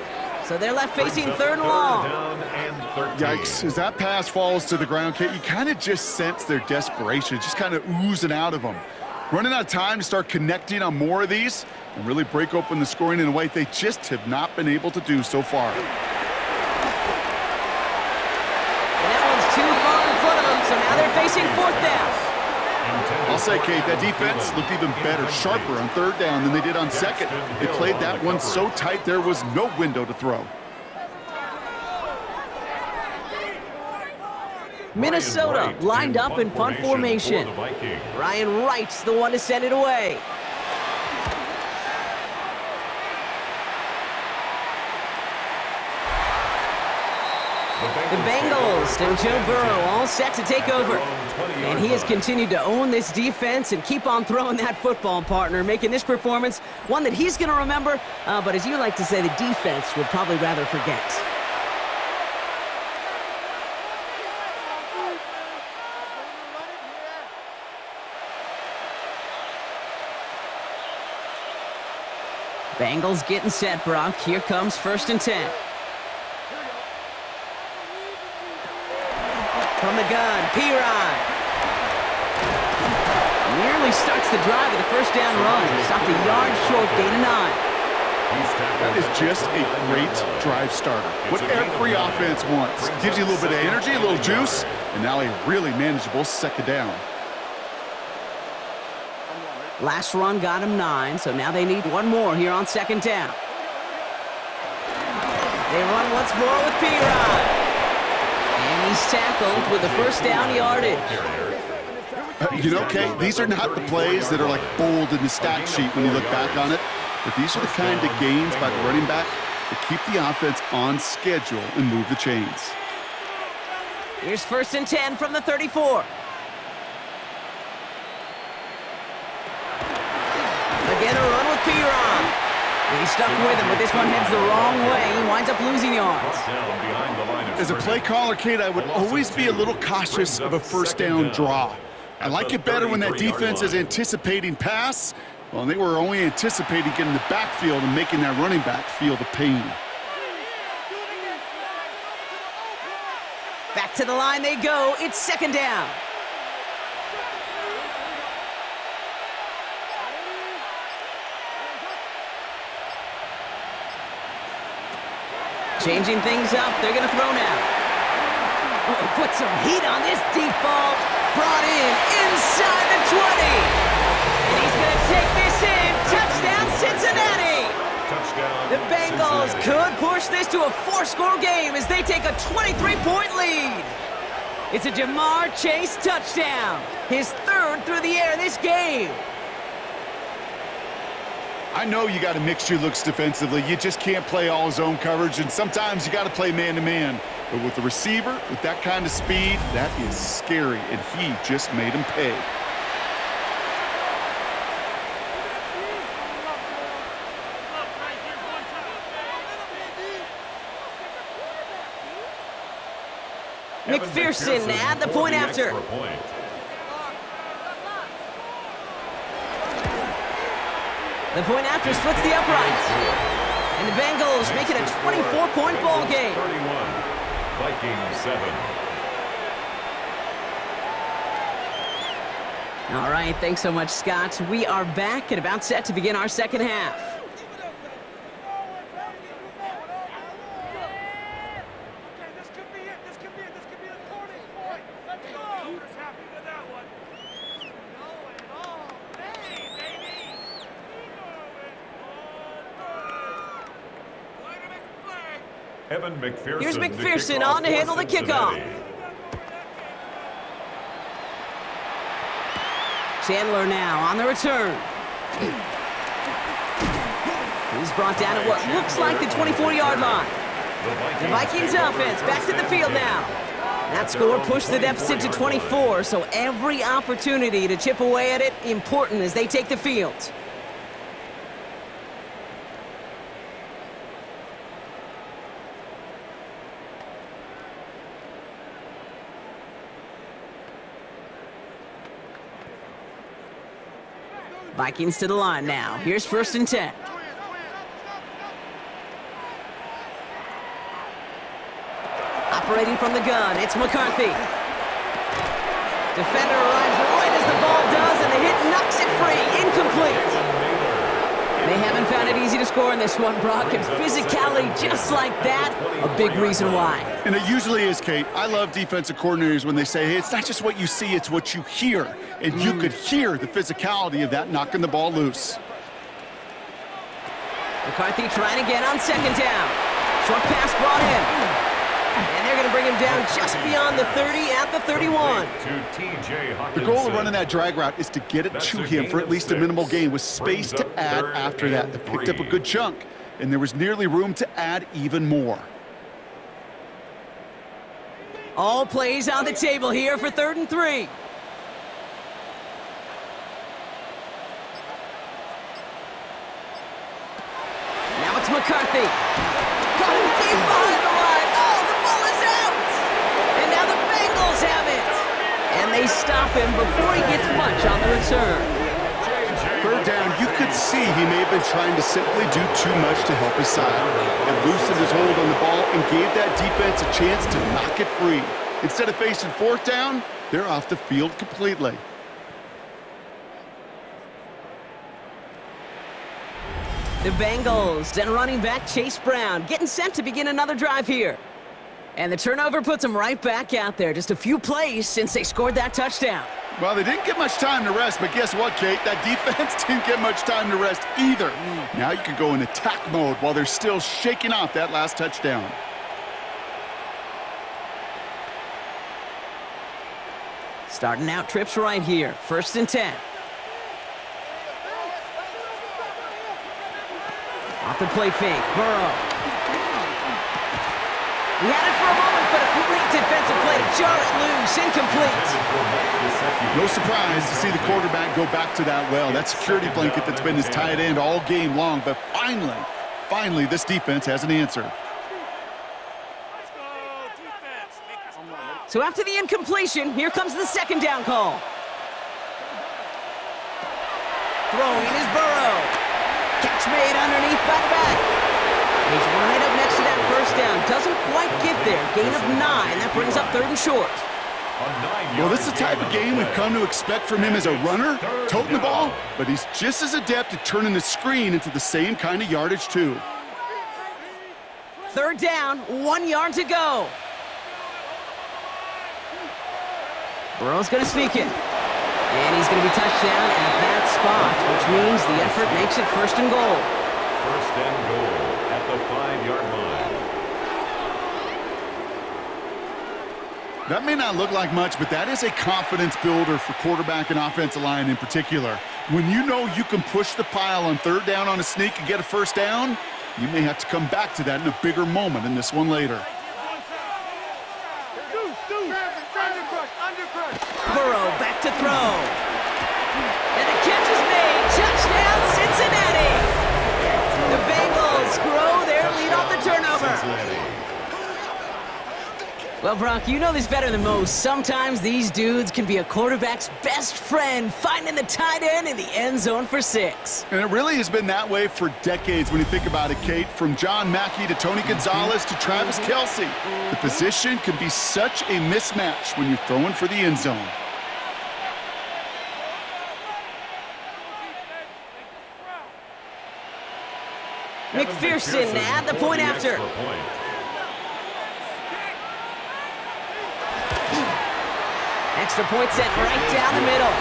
So they're left facing 3rd and long. Yikes. As that pass falls to the ground, Kate, you kind of just sense their desperation, just kind of oozing out of them. Running out of time to start connecting on more of these and really break open the scoring in a way they just have not been able to do so far. And that one's too far in front of them, so now they're facing 4th down. I'll say, Kate, that defense looked even better, sharper on 3rd down than they did on 2nd. They played that one so tight there was no window to throw. Minnesota lined up in punt formation. Ryan Wright's the one to send it away. The Bengals and Joe Burrow all set to take over. And he has continued to own this defense and keep on throwing that football, partner, making this performance one that he's going to remember, but as you like to say, the defense would probably rather forget. Bengals getting set, Brock. Here comes 1st and 10. From the gun, P-Rod. Nearly starts the drive with a 1st down run. Stopped a yard short, gain of 9. That is just a great drive starter. What every offense wants. Gives you a little bit of energy, a little juice, and now a really manageable 2nd down. Last run got him 9, so now they need one more here on 2nd down. They run once more with P-Rod. And he's tackled with a 1st down yardage. You know, Kate, these are not the plays that are like bold in the stat sheet when you look back on it, but these are the kind of gains by the running back that keep the offense on schedule and move the chains. Here's 1st and 10 from the 34. Again, a run with P-Rod. He's stuck with him, but this one heads the wrong way. He winds up losing yards. As a play caller, Kate, I would always be a little cautious of a 1st down draw. I like it better when that defense is anticipating pass. Well, they were only anticipating getting the backfield and making that running back feel the pain. Back to the line they go. It's 2nd down. Changing things up. They're going to throw now. Oh, put some heat on this deep ball. Brought in inside the 20. And he's going to take this in. Touchdown, Cincinnati. Touchdown. The Bengals could push this to a 4-score game as they take a 23-point lead. It's a Jamar Chase touchdown. His 3rd through the air this game. I know you got to mix your looks defensively. You just can't play all zone coverage, and sometimes you got to play man-to-man. But with the receiver, with that kind of speed, that is scary, and he just made him pay. McPherson at the point after. The point after splits the uprights. And the Bengals make it a 24-point ball game. 31, Vikings 7. All right, thanks so much, Scott. We are back and about set to begin our 2nd half. This could be it. This could be it. This could be the turning point. Let's go. Who's happy with that one? Evan McPherson. Here's McPherson on to handle the kickoff. Chandler now on the return. He's brought down at what looks like the 24-yard line. The Vikings offense back to the field now. That score pushed the deficit to 24, so every opportunity to chip away at it important as they take the field. Vikings to the line now. Here's 1st and 10. Operating from the gun, it's McCarthy. Defender arrives right as the ball does, and the hit knocks it free. Incomplete. They haven't found it easy to score in this one, Brock, and physicality just like that, a big reason why. And it usually is, Kate. I love defensive coordinators when they say, hey, it's not just what you see, it's what you hear. And you could hear the physicality of that knocking the ball loose. McCarthy trying again on 2nd down. Short pass brought in. And they're going to bring him down just beyond the 30 at the 31. The goal of running that drag route is to get it to him for at least a minimal gain with space to add after that. They picked up a good chunk, and there was nearly room to add even more. All plays on the table here for 3rd and 3. Now it's McCarthy. Caught him deep behind the line. Oh, the ball is out. And now the Bengals have it. And they stop him before he gets much on the return. 3rd down, you could see he may have been trying to simply do too much to help his side. It loosened his hold on the ball and gave that defense a chance to knock it free. Instead of facing 4th down, they're off the field completely. The Bengals and running back Chase Brown getting set to begin another drive here. And the turnover puts them right back out there. Just a few plays since they scored that touchdown. Well, they didn't get much time to rest, but guess what, Kate? That defense didn't get much time to rest either. Now you can go in attack mode while they're still shaking off that last touchdown. Starting out trips right here. 1st and 10. Off the play fake. Burrow. He had it for a moment, but a great defensive play to jar it loose. Incomplete. No surprise to see the quarterback go back to that well. That security blanket that's been his tight end all game long. But finally, this defense has an answer. So after the incompletion, here comes the 2nd down call. Throwing is Burrow. Catch made underneath by the back. He's right up next to that 1st down. Doesn't quite get there. Gain of 9. That brings up 3rd and short. Well, this is the type of game we've come to expect from him as a runner, toting the ball, but he's just as adept at turning the screen into the same kind of yardage, too. 3rd down, 1 yard to go. Burrow's going to sneak it. And he's going to be touched down at that spot, which means the effort makes it 1st and goal. 1st and goal at the 5-yard line. That may not look like much, but that is a confidence builder for quarterback and offensive line in particular. When you know you can push the pile on 3rd down on a sneak and get a 1st down, you may have to come back to that in a bigger moment in this one later. Burrow back to throw. And the catch is made. Touchdown, Cincinnati. The Bengals grow their lead off the turnover. Well, Brock, you know this better than most. Sometimes these dudes can be a quarterback's best friend, finding the tight end in the end zone for 6. And it really has been that way for decades when you think about it, Kate. From John Mackey to Tony Gonzalez to Travis Kelce. The position can be such a mismatch when you're throwing for the end zone. McPherson at the point after. Extra point set right down the middle.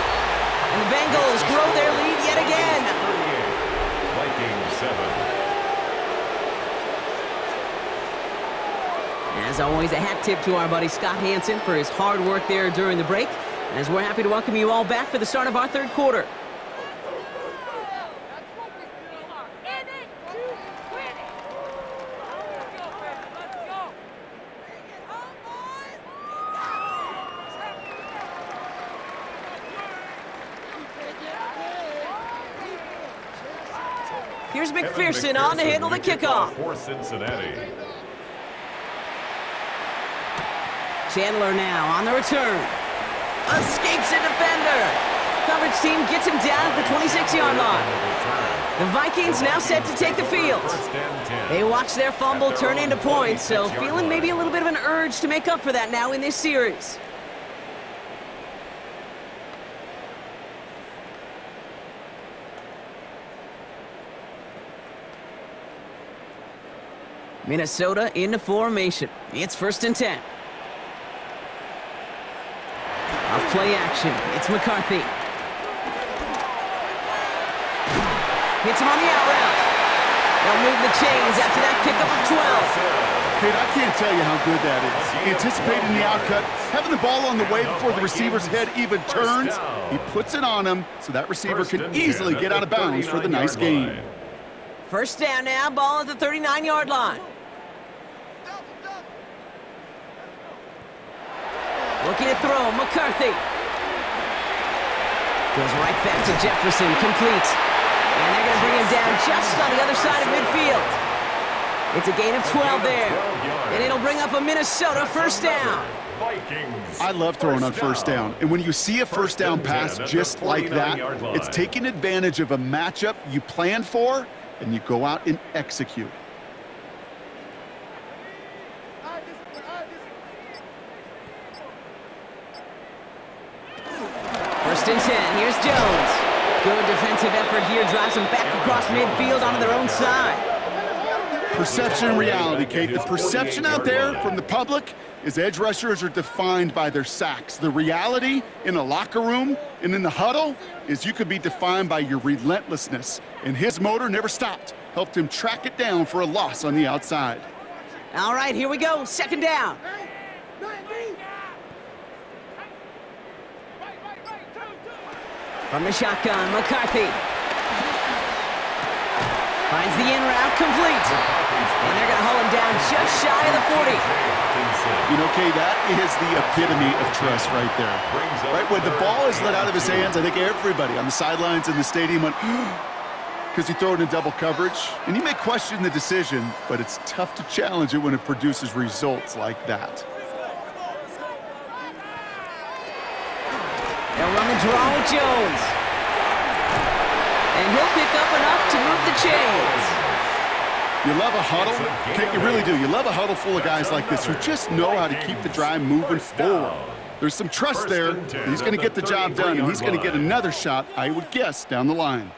And the Bengals grow their lead yet again. Vikings 7. As always, a hat tip to our buddy Scott Hansen for his hard work there during the break. As we're happy to welcome you all back for the start of our 3rd quarter. Here's McPherson on to handle the kickoff. For Cincinnati. Chandler now on the return. Escapes a defender. Coverage team gets him down at the 26-yard line. The Vikings now set to take the field. They watch their fumble turn into points, so feeling maybe a little bit of an urge to make up for that now in this series. Minnesota into formation. It's 1st and 10. Off play action. It's McCarthy. Hits him on the out route. They'll move the chains after that pickup of 12. Kate, I can't tell you how good that is. Anticipating the outcut, having the ball on the way before the receiver's head even turns. He puts it on him so that receiver can easily get out of bounds for the nice gain. First down now, ball at the 39-yard line. Looking to throw, McCarthy. Goes right back to Jefferson, complete. And they're going to bring him down just on the other side of midfield. It's a gain of 12 there. And it'll bring up a Minnesota first down. I love throwing on first down. And when you see a first down pass just like that, it's taking advantage of a matchup you planned for, and you go out and execute. First and 10, here's Jones. Good defensive effort here, drives them back across midfield onto their own side. Perception and reality, Kate. The perception out there from the public is edge rushers are defined by their sacks. The reality in a locker room and in the huddle is you could be defined by your relentlessness. And his motor never stopped, helped him track it down for a loss on the outside. All right, here we go, second down. From the shotgun, McCarthy. Finds the in route, complete. And they're going to haul him down just shy of the 40. You know, Kay, that is the epitome of trust right there. Right when the ball is let out of his hands, I think everybody on the sidelines in the stadium went, because he threw it in double coverage. And you may question the decision, but it's tough to challenge it when it produces results like that. They'll run the draw with Jones. And he'll pick up enough to move the chains. You love a huddle? Kate, you really do. You love a huddle full of guys like this who just know how to keep the drive moving forward. There's some trust there. He's going to get the job done, and he's going to get another shot, I would guess, down the line.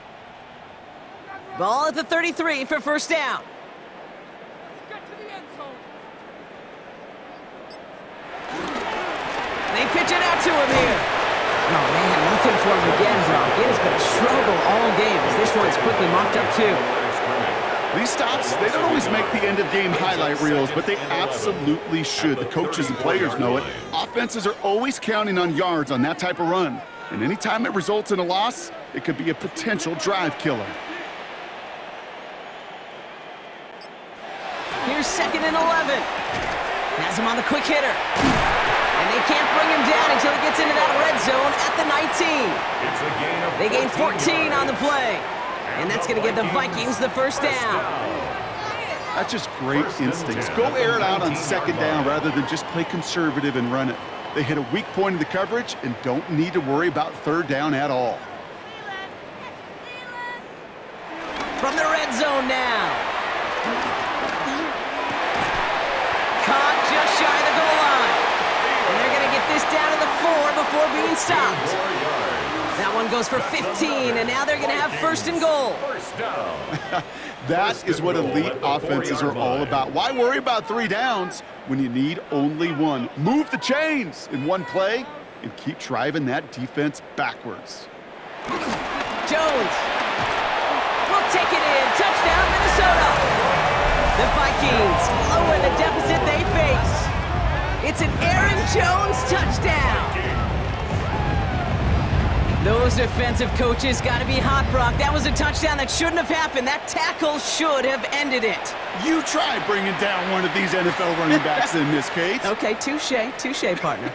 Ball at the 33 for first down. They pitch it out to him here. Oh, man, nothing for him again, Brock. It has been a struggle all game as this one's quickly mopped up, too. These stops, they don't always make the end-of-game highlight reels, but they absolutely should. The coaches and players know it. Offenses are always counting on yards on that type of run. And anytime it results in a loss, it could be a potential drive killer. Here's second and 11. Has him on the quick hitter. And they can't bring him down until he gets into that red zone at the 19. They gain 14 on the play. And that's going to give the Vikings the first down. That's just great instincts. Go air it out on second down rather than just play conservative and run it. They hit a weak point in the coverage and don't need to worry about third down at all. From the red zone now. Caught just shy of the goal line. And they're going to get this down to the 4 before being stopped. That one goes for 15, and now they're going to have first and goal. That is what elite offenses are all about. Why worry about 3 downs when you need only 1? Move the chains in one play and keep driving that defense backwards. Jones will take it in. Touchdown, Minnesota. The Vikings lower the deficit they face. It's an Aaron Jones touchdown. Those defensive coaches got to be hot, Brock. That was a touchdown that shouldn't have happened. That tackle should have ended it. You try bringing down one of these NFL running backs in this case. Okay, touche, partner.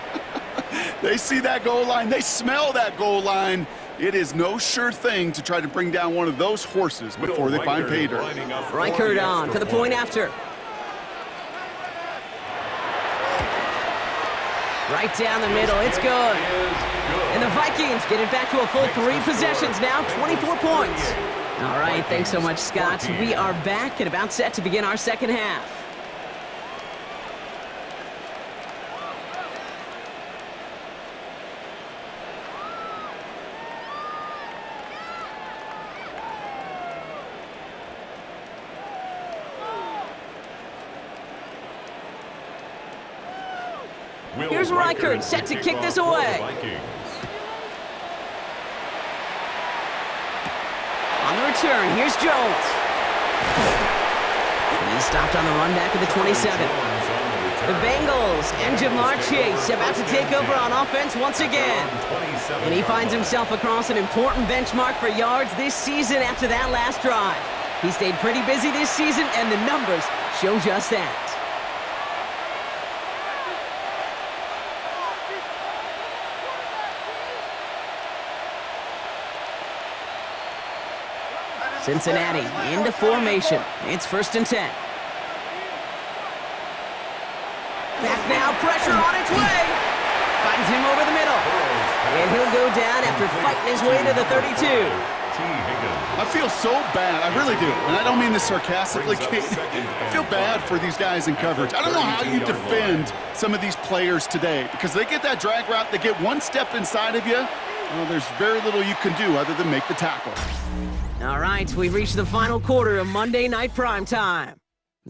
They see that goal line. They smell that goal line. It is no sure thing to try to bring down one of those horses before they find pay dirt. Reichert on for the point after. Right down the middle, it's good. And the Vikings get it back to a full 3 possessions now, 24 points. All right, thanks so much, Scott. We are back and about set to begin our second half. Here's Reichert set to kick this away. On the return, here's Jones. He's stopped on the run back at the 27. The Bengals and Jamar Chase about to take over on offense once again. And he finds himself across an important benchmark for yards this season after that last drive. He stayed pretty busy this season, and the numbers show just that. Cincinnati into formation. It's 1st and 10. Back now, pressure on its way. Finds him over the middle. And he'll go down after fighting his way to the 32. I feel so bad. I really do. And I don't mean this sarcastically, Kate. I feel bad for these guys in coverage. I don't know how you defend some of these players today because they get that drag route, they get one step inside of you. Well, there's very little you can do other than make the tackle. All right, we've reached the final quarter of Monday Night Primetime.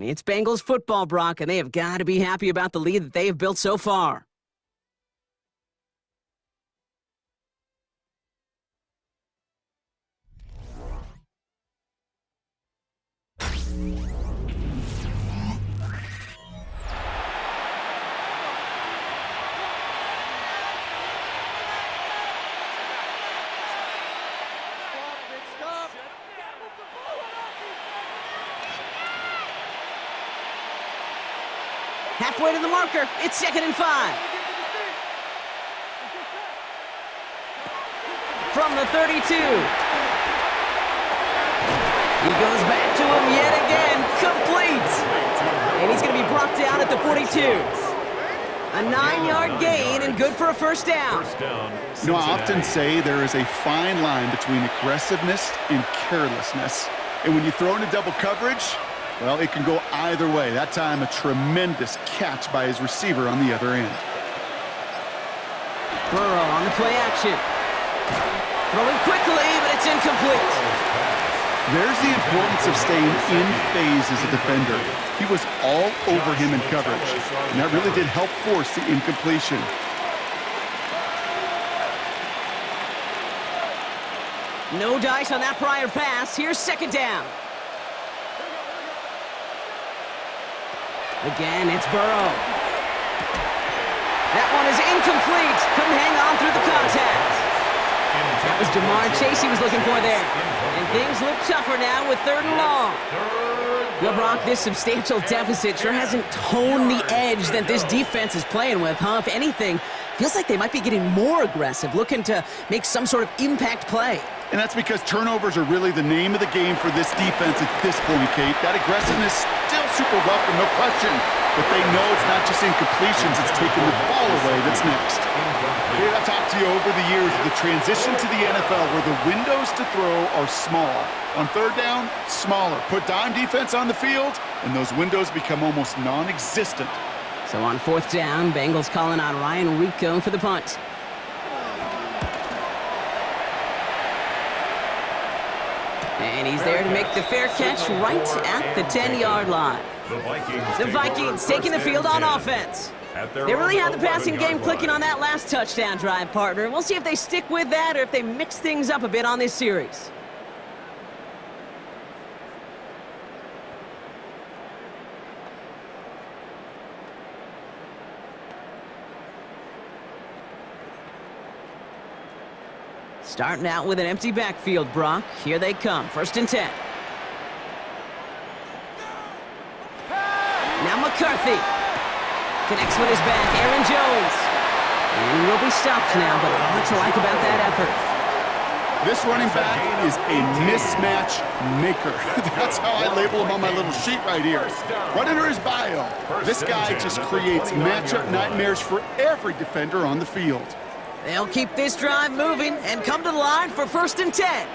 It's Bengals football, Brock, and they have got to be happy about the lead that they have built so far. Halfway to the marker. It's 2nd and 5. From the 32. He goes back to him yet again. Complete. And he's going to be brought down at the 42. A 9-yard gain and good for a 1st down. You know, I often say there is a fine line between aggressiveness and carelessness. And when you throw into double coverage, well, it can go either way. That time, a tremendous catch by his receiver on the other end. Burrow on the play action. Throwing quickly, but it's incomplete. There's the importance of staying in phase as a defender. He was all over him in coverage, and that really did help force the incompletion. No dice on that prior pass. Here's 2nd down. Again, it's Burrow. That one is incomplete. Couldn't hang on through the contact. That was Jamar Chase he was looking for there. And things look tougher now with 3rd and long. Well, Brock, this substantial deficit sure hasn't toned the edge that this defense is playing with, huh? If anything, feels like they might be getting more aggressive, looking to make some sort of impact play. And that's because turnovers are really the name of the game for this defense at this point, Kate. That aggressiveness still super welcome, no question. But they know it's not just incompletions, it's taking the ball away that's next. Kate, I've talked to you over the years of the transition to the NFL where the windows to throw are small. On 3rd down, smaller. Put dime defense on the field, and those windows become almost non-existent. So on 4th down, Bengals calling on Ryan Rico for the punt. And he's there to make the fair catch right at the 10-yard line. The Vikings taking the field on offense. They really had the passing game clicking on that last touchdown drive, partner. We'll see if they stick with that or if they mix things up a bit on this series. Starting out with an empty backfield, Brock. Here they come. 1st and 10. Now McCarthy connects with his back. Aaron Jones. And he will be stopped now, but a lot to like about that effort. This running back is a mismatch maker. That's how I label him on my little sheet right here. Right under his bio, this guy just creates matchup nightmares for every defender on the field. They'll keep this drive moving and come to the line for 1st and 10.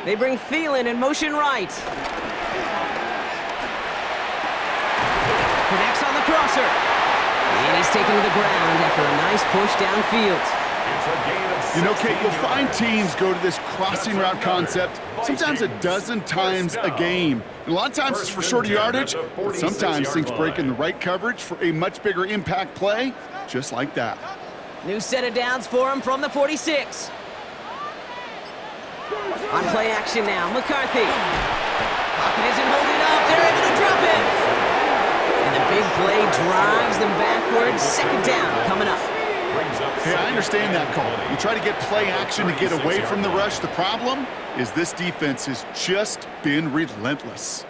They bring Thielen in motion right. Connects on the crosser. And he's taken to the ground after a nice push downfield. You know, Kate, you'll find teams go to this crossing route concept sometimes a dozen times a game. And a lot of times it's for shorter yardage, but sometimes things break in the right coverage for a much bigger impact play, just like that. New set of downs for him from the 46. On play action now, McCarthy. Pocket isn't holding up. stop it. And the big play drives them backwards. Second down coming up. Hey, I understand that call. You try to get play action to get away from the rush. The problem is this defense has just been relentless.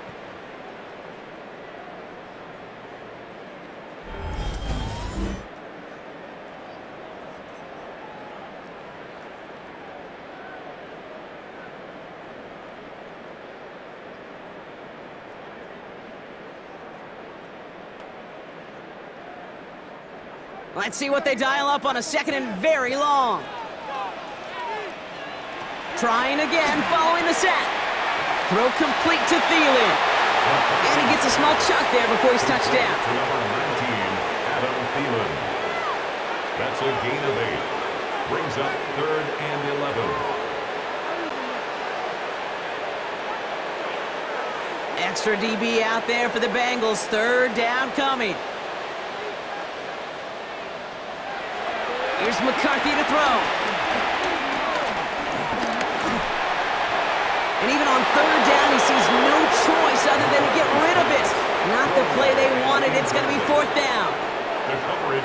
Let's see what they dial up on a second and very long. Trying again, following the sack. Throw complete to Thielen. And he gets a small chunk there before he's touched down. To number 19, Adam Thielen. That's a gain of 8. Brings up 3rd and 11. Extra DB out there for the Bengals. Third down coming. Here's McCarthy to throw. And even on third down, he sees no choice other than to get rid of it. Not the play they wanted. It's going to be 4th down.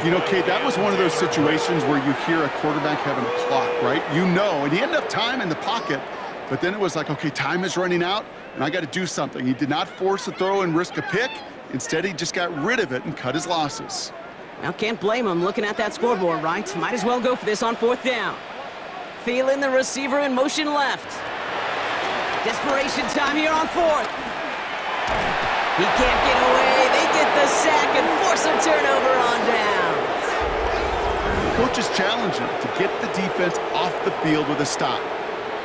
You know, Kate, that was one of those situations where you hear a quarterback having a clock, right? You know, and he had enough time in the pocket, but then it was like, okay, time is running out, and I got to do something. He did not force a throw and risk a pick. Instead, he just got rid of it and cut his losses. Now, can't blame him looking at that scoreboard, right? Might as well go for this on 4th down. Thielen, the receiver, in motion left. Desperation time here on 4th. He can't get away. They get the sack and force a turnover on down. Coach is challenging to get the defense off the field with a stop.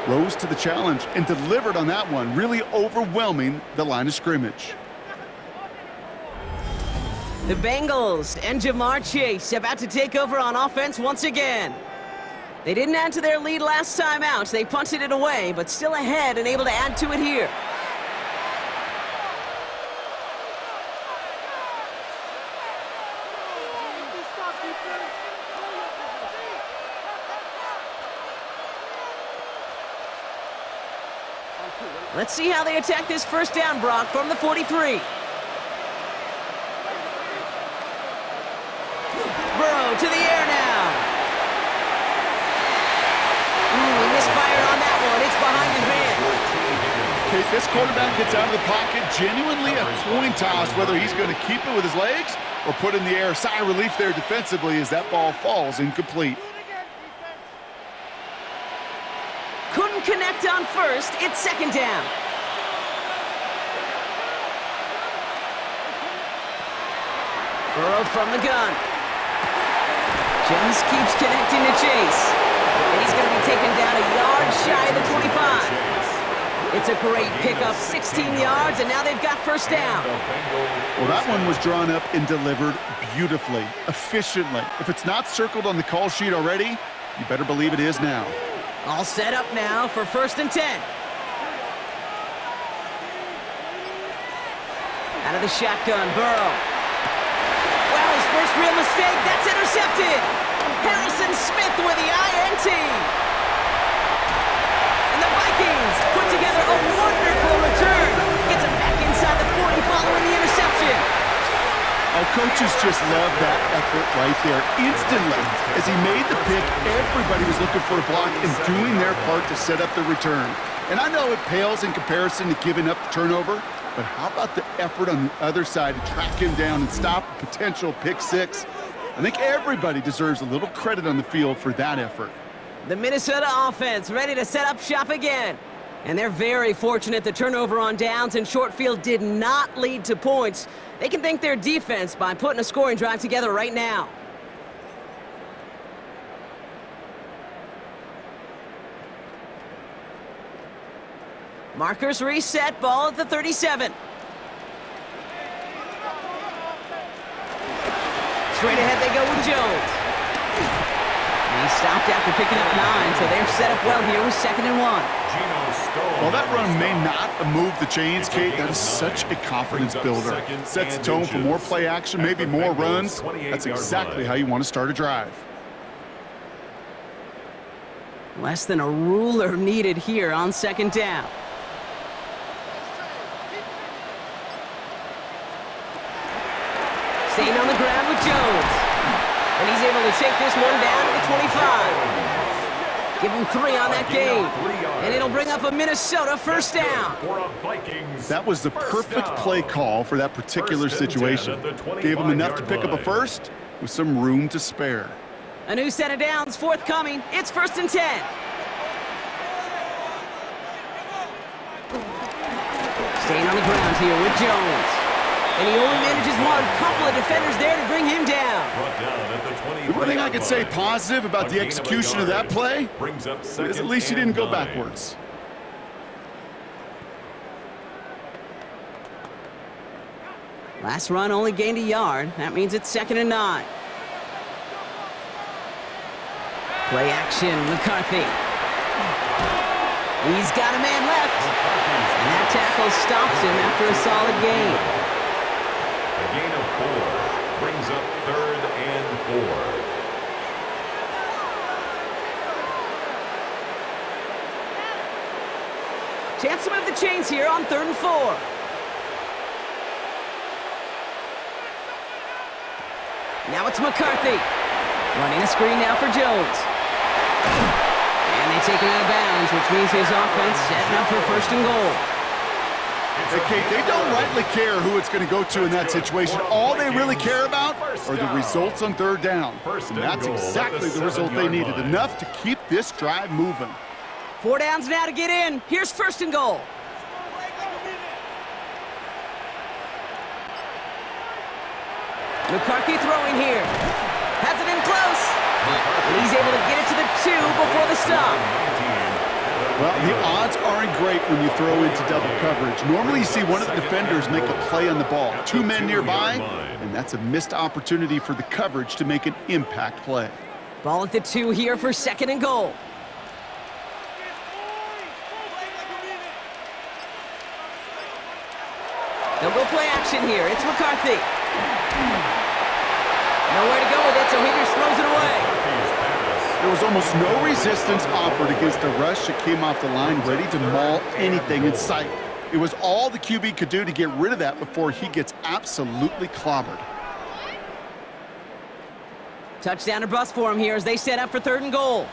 Rose to the challenge and delivered on that one, really overwhelming the line of scrimmage. The Bengals and Jamar Chase about to take over on offense once again. They didn't add to their lead last time out. They punted it away, but still ahead and able to add to it here. Let's see how they attack this first down, Brock, from the 43. Burrow to the air now. He misfired on that one. It's behind his man. Kate, this quarterback gets out of the pocket, genuinely a coin toss, whether he's going to keep it with his legs or put in the air. Sigh of relief there defensively as that ball falls incomplete. Couldn't connect on first. It's second down. Burrow from the gun. Just keeps connecting to Chase. And he's going to be taken down a yard shy of the 25. It's a great pickup, 16 yards, and now they've got first down. Well, that one was drawn up and delivered beautifully, efficiently. If it's not circled on the call sheet already, you better believe it is now. All set up now for 1st and 10. Out of the shotgun, Burrow. Well, his first real mistake, that's intercepted. Harrison Smith with the INT. And the Vikings put together a wonderful return. Gets him back inside the 40 following the interception. Our coaches just love that effort right there. Instantly, as he made the pick, everybody was looking for a block and doing their part to set up the return. And I know it pales in comparison to giving up the turnover, but how about the effort on the other side to track him down and stop a potential pick six? I think everybody deserves a little credit on the field for that effort. The Minnesota offense ready to set up shop again. And they're very fortunate the turnover on downs and short field did not lead to points. They can thank their defense by putting a scoring drive together right now. Markers reset, ball at the 37. Straight ahead they go with Jones. And he stopped after picking up 9, so they're set up well here with 2nd and 1. While that run may not move the chains, Kate, that is such a confidence builder. Sets the tone for more play action, maybe more runs. That's exactly how you want to start a drive. Less than a ruler needed here on 2nd down. Jones. And he's able to take this one down to the 25. Give him 3 on that game. And it'll bring up a Minnesota first down. That was the perfect play call for that particular situation. Gave him enough to pick up a first with some room to spare. A new set of downs forthcoming. It's 1st and 10. Staying on the ground here with Jones. And he only manages one. Couple of defenders there to bring him down. The one thing I could say positive about the execution of that play is at least he didn't go backwards. Last run only gained a yard. That means it's 2nd and 9. Play action, McCarthy. He's got a man left. And that tackle stops him after a solid gain. A gain of 4 brings up 3rd and 4. Chance to move the chains here on 3rd and 4. Now it's McCarthy. Running a screen now for Jones. And they take him out of bounds, which means his offense setting up for 1st and goal. Hey, Kate, they don't rightly care who it's going to go to in that situation. All they really care about are the results on 3rd down. And that's exactly the result they needed, enough to keep this drive moving. 4 downs now to get in. Here's 1st and goal. McCarthy throwing here. Has it in close. And he's able to get it to the 2 before the stop. Well, the odds aren't great when you throw into double coverage. Normally you see one of the defenders make a play on the ball. 2 men nearby, and that's a missed opportunity for the coverage to make an impact play. Ball at the 2 here for 2nd and goal. They'll go play action here. It's McCarthy. Nowhere to go with it, so Higgins throws it away. There was almost no resistance offered against a rush that came off the line ready to maul anything in sight. It was all the QB could do to get rid of that before he gets absolutely clobbered. Touchdown or bust for him here as they set up for 3rd and goal.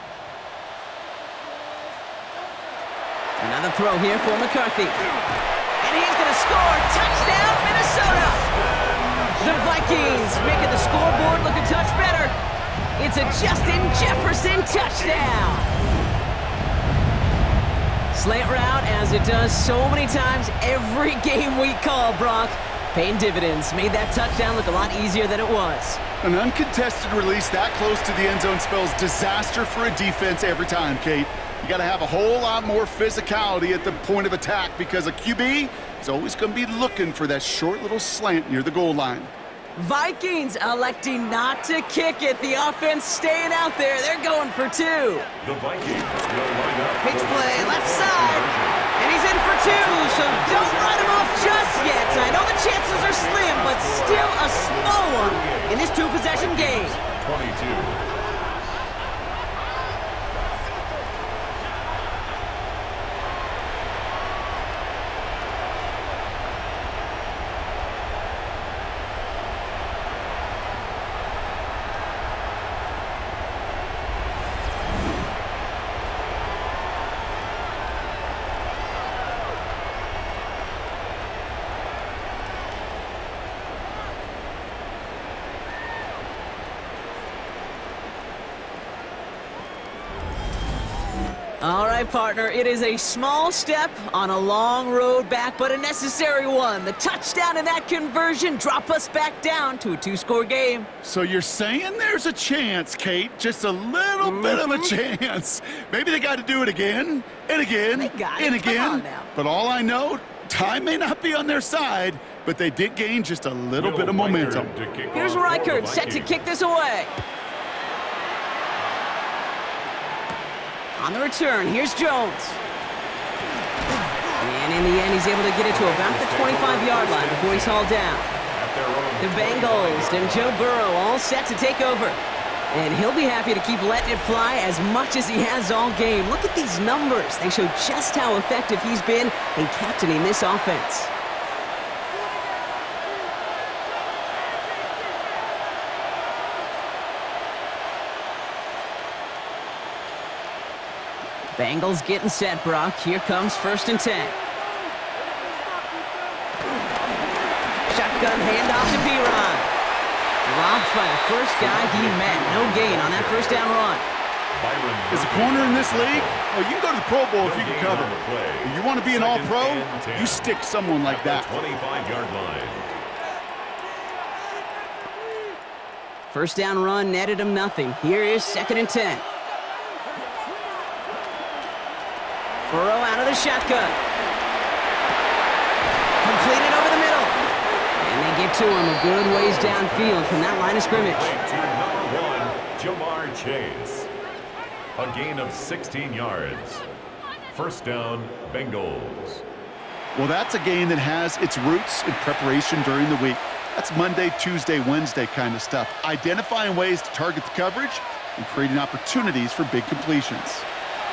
Another throw here for McCarthy. And he's going to score. Touchdown, Minnesota! The Vikings making the scoreboard look a touch better. It's a Justin Jefferson touchdown. Slant route, as it does so many times every game we call, Brock. Paying dividends. Made that touchdown look a lot easier than it was. An uncontested release that close to the end zone spells disaster for a defense every time, Kate. You got to have a whole lot more physicality at the point of attack because a QB is always going to be looking for that short little slant near the goal line. Vikings electing not to kick it. The offense staying out there. They're going for 2. The Vikings will line up. Pitch play, left side. And he's in for 2, so don't write him off just yet. I know the chances are slim, but still a small one in this 2-possession game. 22. All right, partner, it is a small step on a long road back, but a necessary one. The touchdown and that conversion drop us back down to a 2-score game. So you're saying there's a chance, Kate, just a little bit of a chance. Maybe they got to do it again and again They got and it. Come again. on now. But all I know, time may not be on their side, but they did gain just a little bit of momentum. Here's Reichert set to kick this away. On the return, here's Jones. And in the end, he's able to get it to about the 25-yard line before he's hauled down. The Bengals and Joe Burrow all set to take over. And he'll be happy to keep letting it fly as much as he has all game. Look at these numbers. They show just how effective he's been in captaining this offense. Bengals getting set, Brock. Here comes 1st and 10. Shotgun handoff to P-Ron. Dropped by the first guy he met. No gain on that 1st down run. As a corner in this league, well, you can go to the Pro Bowl if you can cover. If you want to be an all-pro, you stick someone like that. 25-yard line. 1st down run netted him nothing. Here is 2nd and 10. Burrow out of the shotgun. Completed over the middle. And they get to him a good ways downfield from that line of scrimmage. To number 1, Jamar Chase. A gain of 16 yards. 1st down, Bengals. Well, that's a game that has its roots in preparation during the week. That's Monday, Tuesday, Wednesday kind of stuff. Identifying ways to target the coverage and creating opportunities for big completions.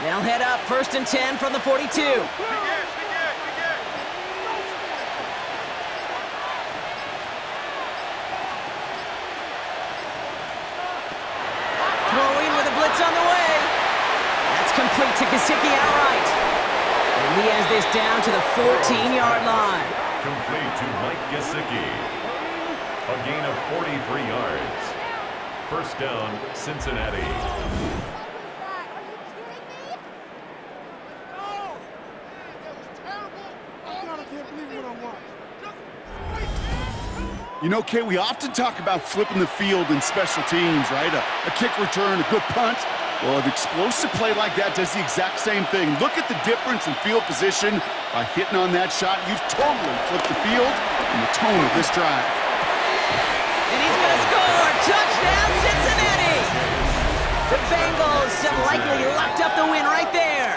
They'll head up 1st and 10 from the 42. Throwing with a blitz on the way. That's complete to Gesicki outright. And he has this down to the 14-yard line. Complete to Mike Gesicki. A gain of 43 yards. 1st down, Cincinnati. You know, Kay, we often talk about flipping the field in special teams, right? A kick return, a good punt. Well, an explosive play like that does the exact same thing. Look at the difference in field position. By hitting on that shot, you've totally flipped the field and the tone of this drive. And he's going to score! Touchdown, Cincinnati! The Bengals have likely locked up the win right there.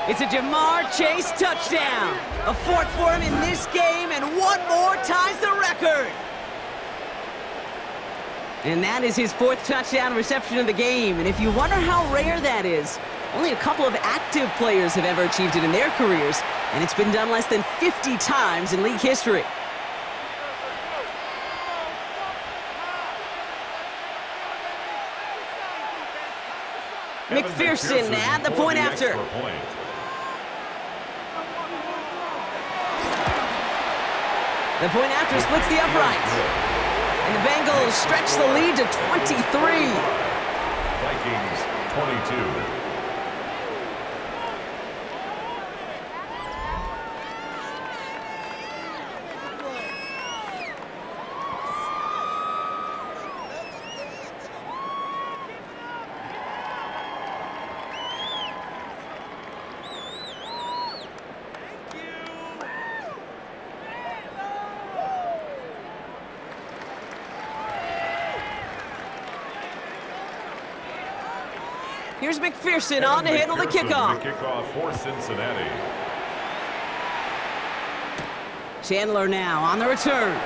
It's a Jamar Chase touchdown. A 4th for him in this game, and 1 more ties the record. And that is his 4th touchdown reception of the game. And if you wonder how rare that is, only a couple of active players have ever achieved it in their careers, and it's been done less than 50 times in league history. McPherson at the point after. The point after splits the uprights. And the Bengals stretch the lead to 23. Vikings 22. Here's McPherson on to handle the kickoff. The kickoff for Cincinnati. Chandler now on the return.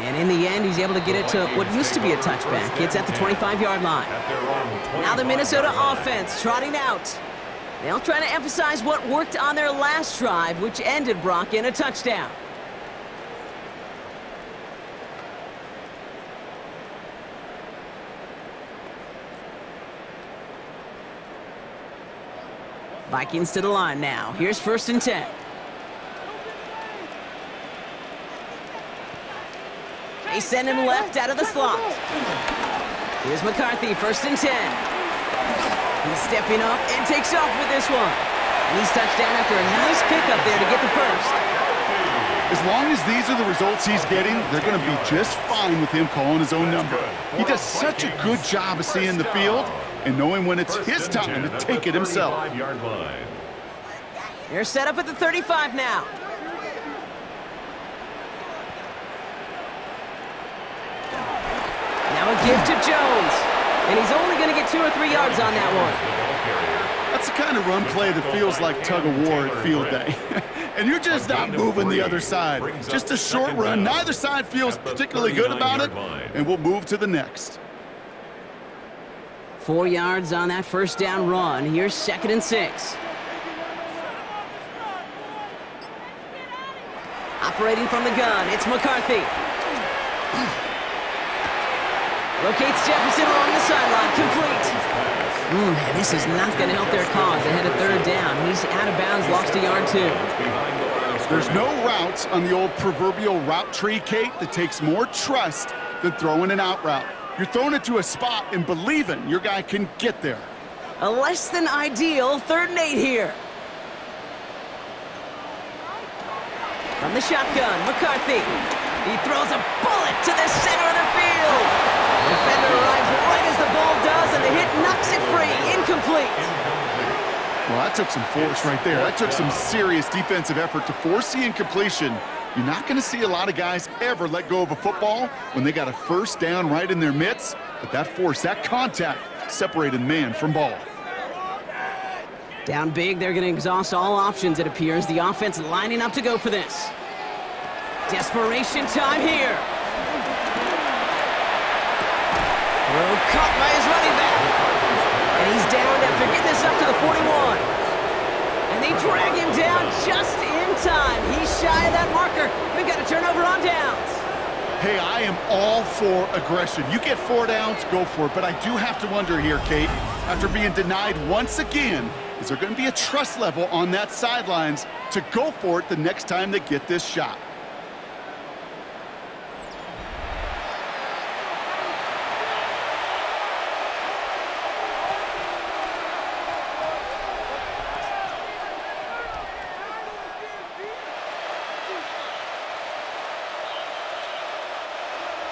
And in the end, he's able to get it to what used to be a touchback. It's at the 25-yard line. Now the Minnesota offense trotting out. They'll try to emphasize what worked on their last drive, which ended, Brock, in a touchdown. Vikings to the line now. Here's 1st and 10. They send him left out of the slot. Here's McCarthy, 1st and 10. He's stepping up and takes off with this one. And he's touchdown after a nice pickup there to get the 1st. As long as these are the results he's getting, they're going to be just fine with him calling his own number. He does such a good job of seeing the field and knowing when it's his time to take it himself. They're set up at the 35 now. Now a give to Jones. And he's only going to get 2 or 3 yards on that one. That's the kind of run play that feels like tug-of-war at field day. And you're just not moving the other side. Just a short run. Neither side feels particularly good about it. And we'll move to the next. 4 yards on that 1st down run. Here's 2nd and 6. Operating from the gun, it's McCarthy. Locates Jefferson along the sideline, complete. And this is not going to help their cause ahead of third down. He's out of bounds, lost a yard too. There's no routes on the old proverbial route tree, Kate, that takes more trust than throwing an out route. You're throwing it to a spot and believing your guy can get there. A less than ideal 3rd and 8 here. From the shotgun, McCarthy. He throws a bullet to the center of the field. Defender arrives right as the ball does, and the hit knocks it free. Incomplete. Well, that took some force right there. That took some serious defensive effort to force the incompletion. You're not going to see a lot of guys ever let go of a football when they got a first down right in their midst, but that force, that contact, separated man from ball. Down big, they're going to exhaust all options, it appears. The offense lining up to go for this. Desperation time here. Throw caught by his running back. And he's down after getting this up to the 41. And they drag him down just in time. He's shy of that marker. We've got a turnover on downs. Hey, I am all for aggression. You get 4 downs, go for it. But I do have to wonder here, Kate, after being denied once again, is there going to be a trust level on that sidelines to go for it the next time they get this shot?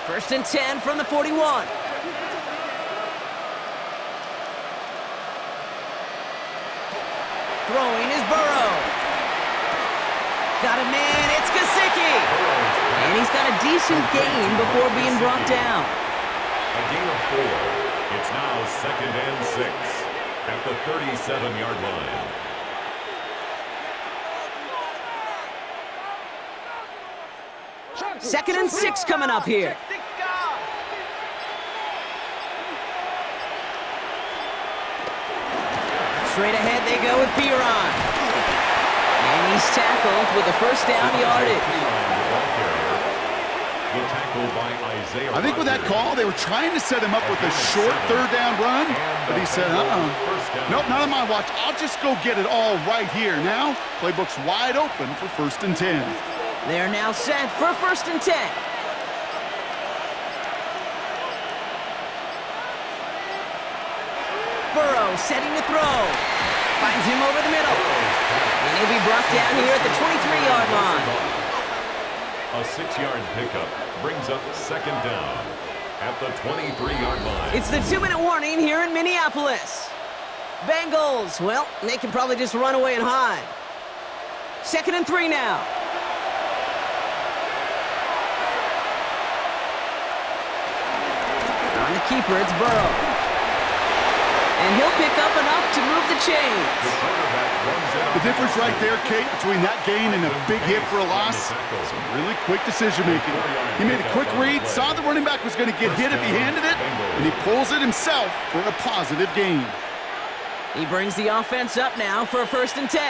First and 10 from the 41. Throwing is Burrow. Got a man, it's Gesicki. And he's got a decent gain before being brought down. A gain of 4. It's now 2nd and 6 at the 37-yard line. Second and 6 coming up here. Straight ahead they go with Piron. And he's tackled with a first down yardage. I think with that call, they were trying to set him up with a short 3rd down run, but he said, nope, not on my watch. I'll just go get it all right here. Now, playbook's wide open for 1st and 10. They're now set for 1st and 10. Burrow setting to throw. Finds him over the middle. And he'll be brought down here at the 23-yard line. A 6-yard pickup brings up 2nd down at the 23-yard line. It's the 2-minute warning here in Minneapolis. Bengals, well, they can probably just run away and hide. 2nd and 3 now. On the keeper, it's Burrow. And he'll pick up enough to move the chains. The difference right there, Kate, between that gain and a big hit for a loss, some really quick decision-making. He made a quick read, saw the running back was going to get hit if he handed it, and he pulls it himself for a positive gain. He brings the offense up now for a 1st and 10.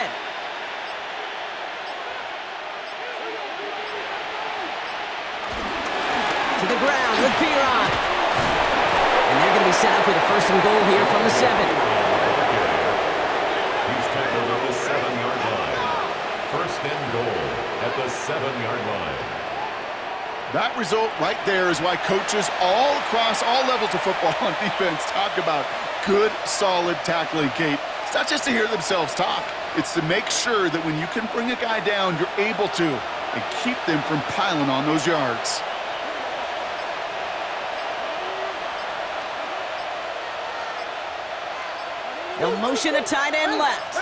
To the ground with Piron. And they're going to be set up with a 1st and goal here from the 7. He's tackled at the 7-yard line. 1st and goal at the 7-yard line. That result right there is why coaches all across all levels of football on defense talk about good, solid tackling, Kate. It's not just to hear themselves talk. It's to make sure that when you can bring a guy down, you're able to, and keep them from piling on those yards. They'll motion a tight end left.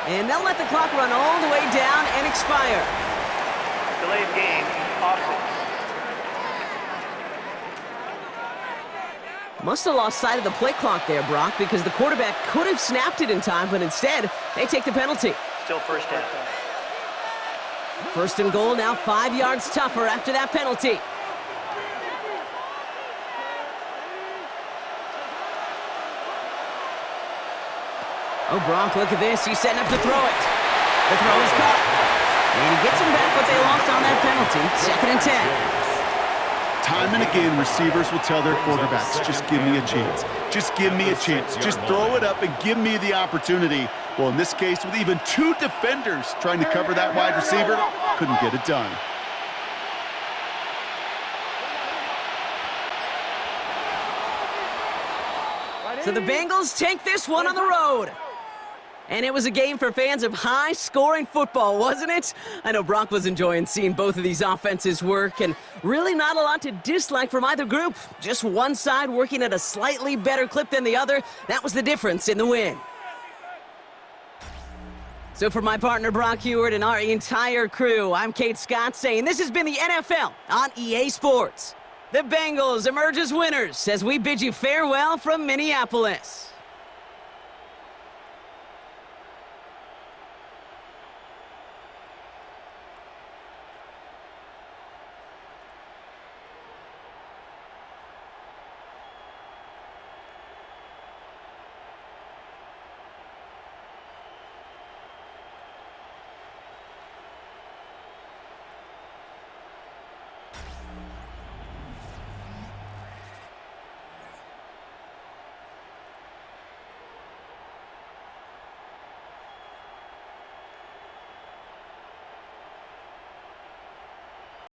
And they'll let the clock run all the way down and expire. Delay of game, offense. Must have lost sight of the play clock there, Brock, because the quarterback could have snapped it in time, but instead, they take the penalty. Still 1st down. 1st and goal, now 5 yards tougher after that penalty. Oh, Brock, look at this. He's setting up to throw it. The throw is caught. And he gets him back, but they lost on that penalty. 2nd and 10. Time and again, receivers will tell their quarterbacks, just give me a chance. Just give me a chance. Just throw it up and give me the opportunity. Well, in this case, with even 2 defenders trying to cover that wide receiver, couldn't get it done. So the Bengals take this one on the road. And it was a game for fans of high-scoring football, wasn't it? I know Brock was enjoying seeing both of these offenses work, and really not a lot to dislike from either group. Just one side working at a slightly better clip than the other. That was the difference in the win. So for my partner Brock Heward and our entire crew, I'm Kate Scott saying this has been the NFL on EA Sports. The Bengals emerge as winners as we bid you farewell from Minneapolis.